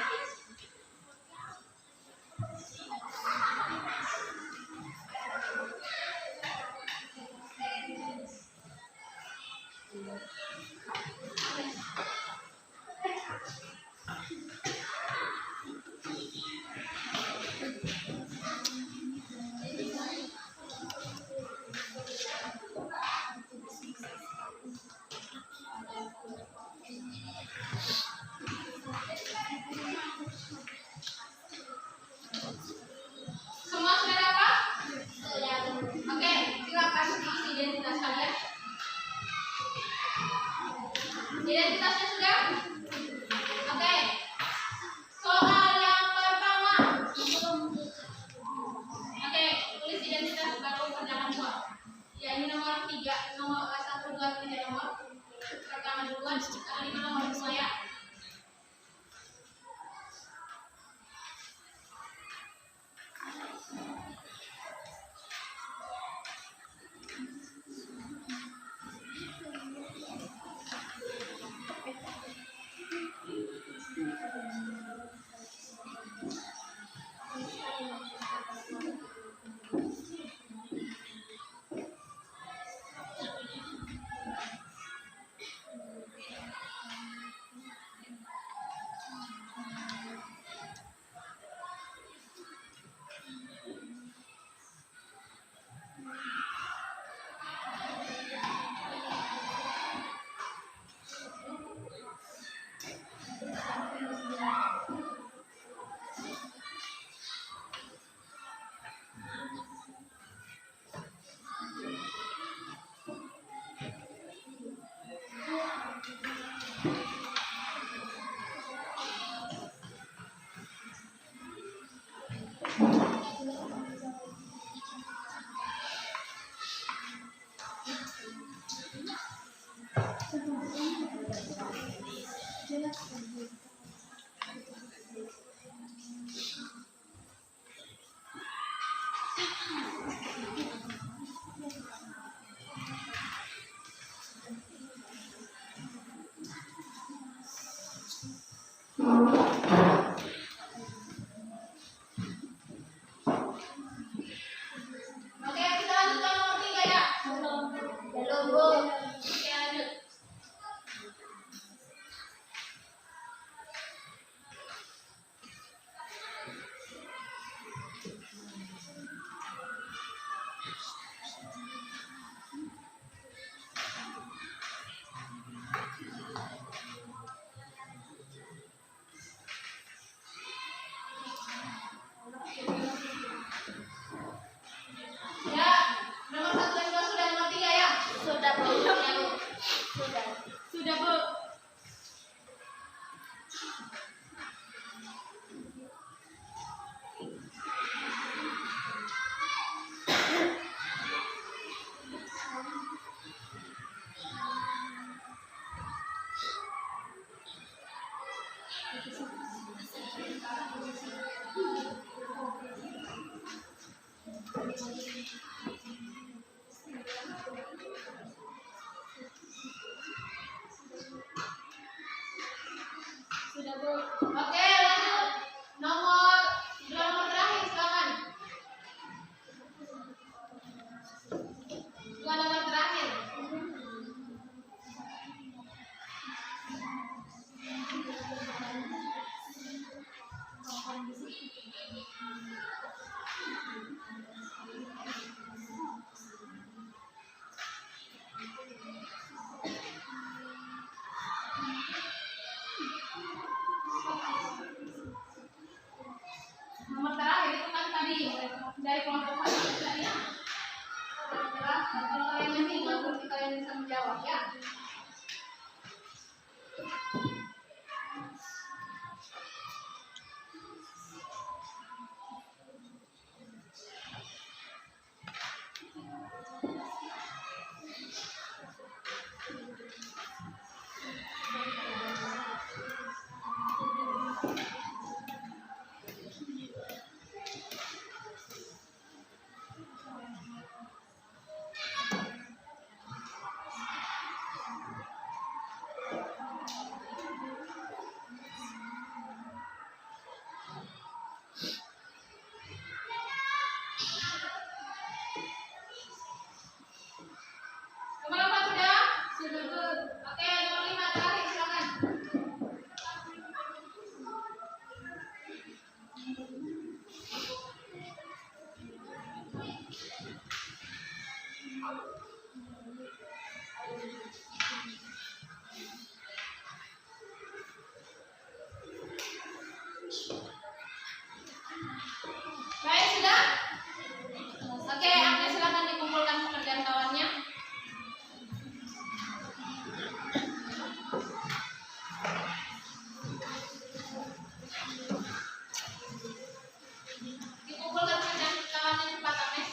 Semua sudah dapat? Oke, silakan diisi identitas kalian. Identitasnya sudah? Oke. Soal yang pertama. Oke, tulis identitas baru kerjakan soal. Ya, ini nomor 3, nomor 1, 2, 3 nomor. Pertama duluan, ini nomor 2 ya. Oke, kita lanjutkan nomor 3 ya. Belum, Bu. Oke, lanjut. Oke, nomor 5 terakhir silakan. Baik, sudah? Oke, Anda silakan dikumpulkan pekerjaan kawannya. Dikumpulkan pekerjaan kawannya cepat, Agnes.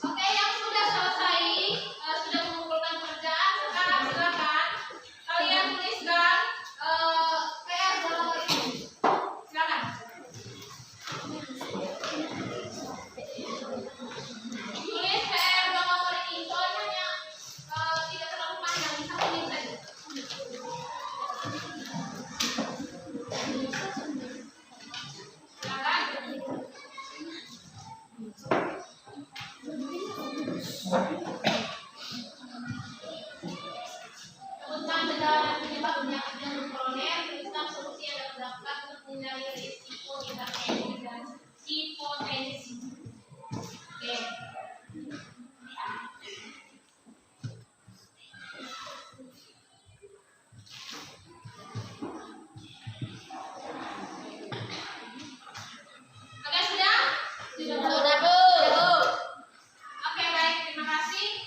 Oke, yang sudah selesai, sudah mengumpulkan pekerjaan, sekarang silakan kalian tuliskan PR nomor ini. Silakan. Tulis PR nomor ini, soalnya tidak terlalu panjang, bisa menit saja. Silakan. Sebutkan gejala penyebab penyakit jantung koroner, tuliskan solusi yang dapat dilakukan untuk menghindari risiko hipertensi dan hipotensi. Oke. Oke, sudah? Sudah, Bu. Oke, baik, terima kasih.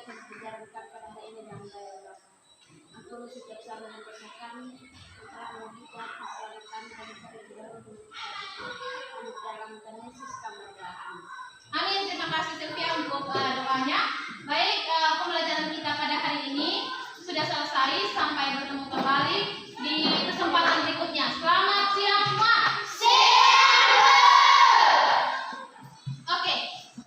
yang dijalankan pada hari ini dalam daya Bapa. Ampuni setiap salah dan dosa kami, yang telah merugikan kesalahan kami dan kerinduan dalam Tuhan Yesus kami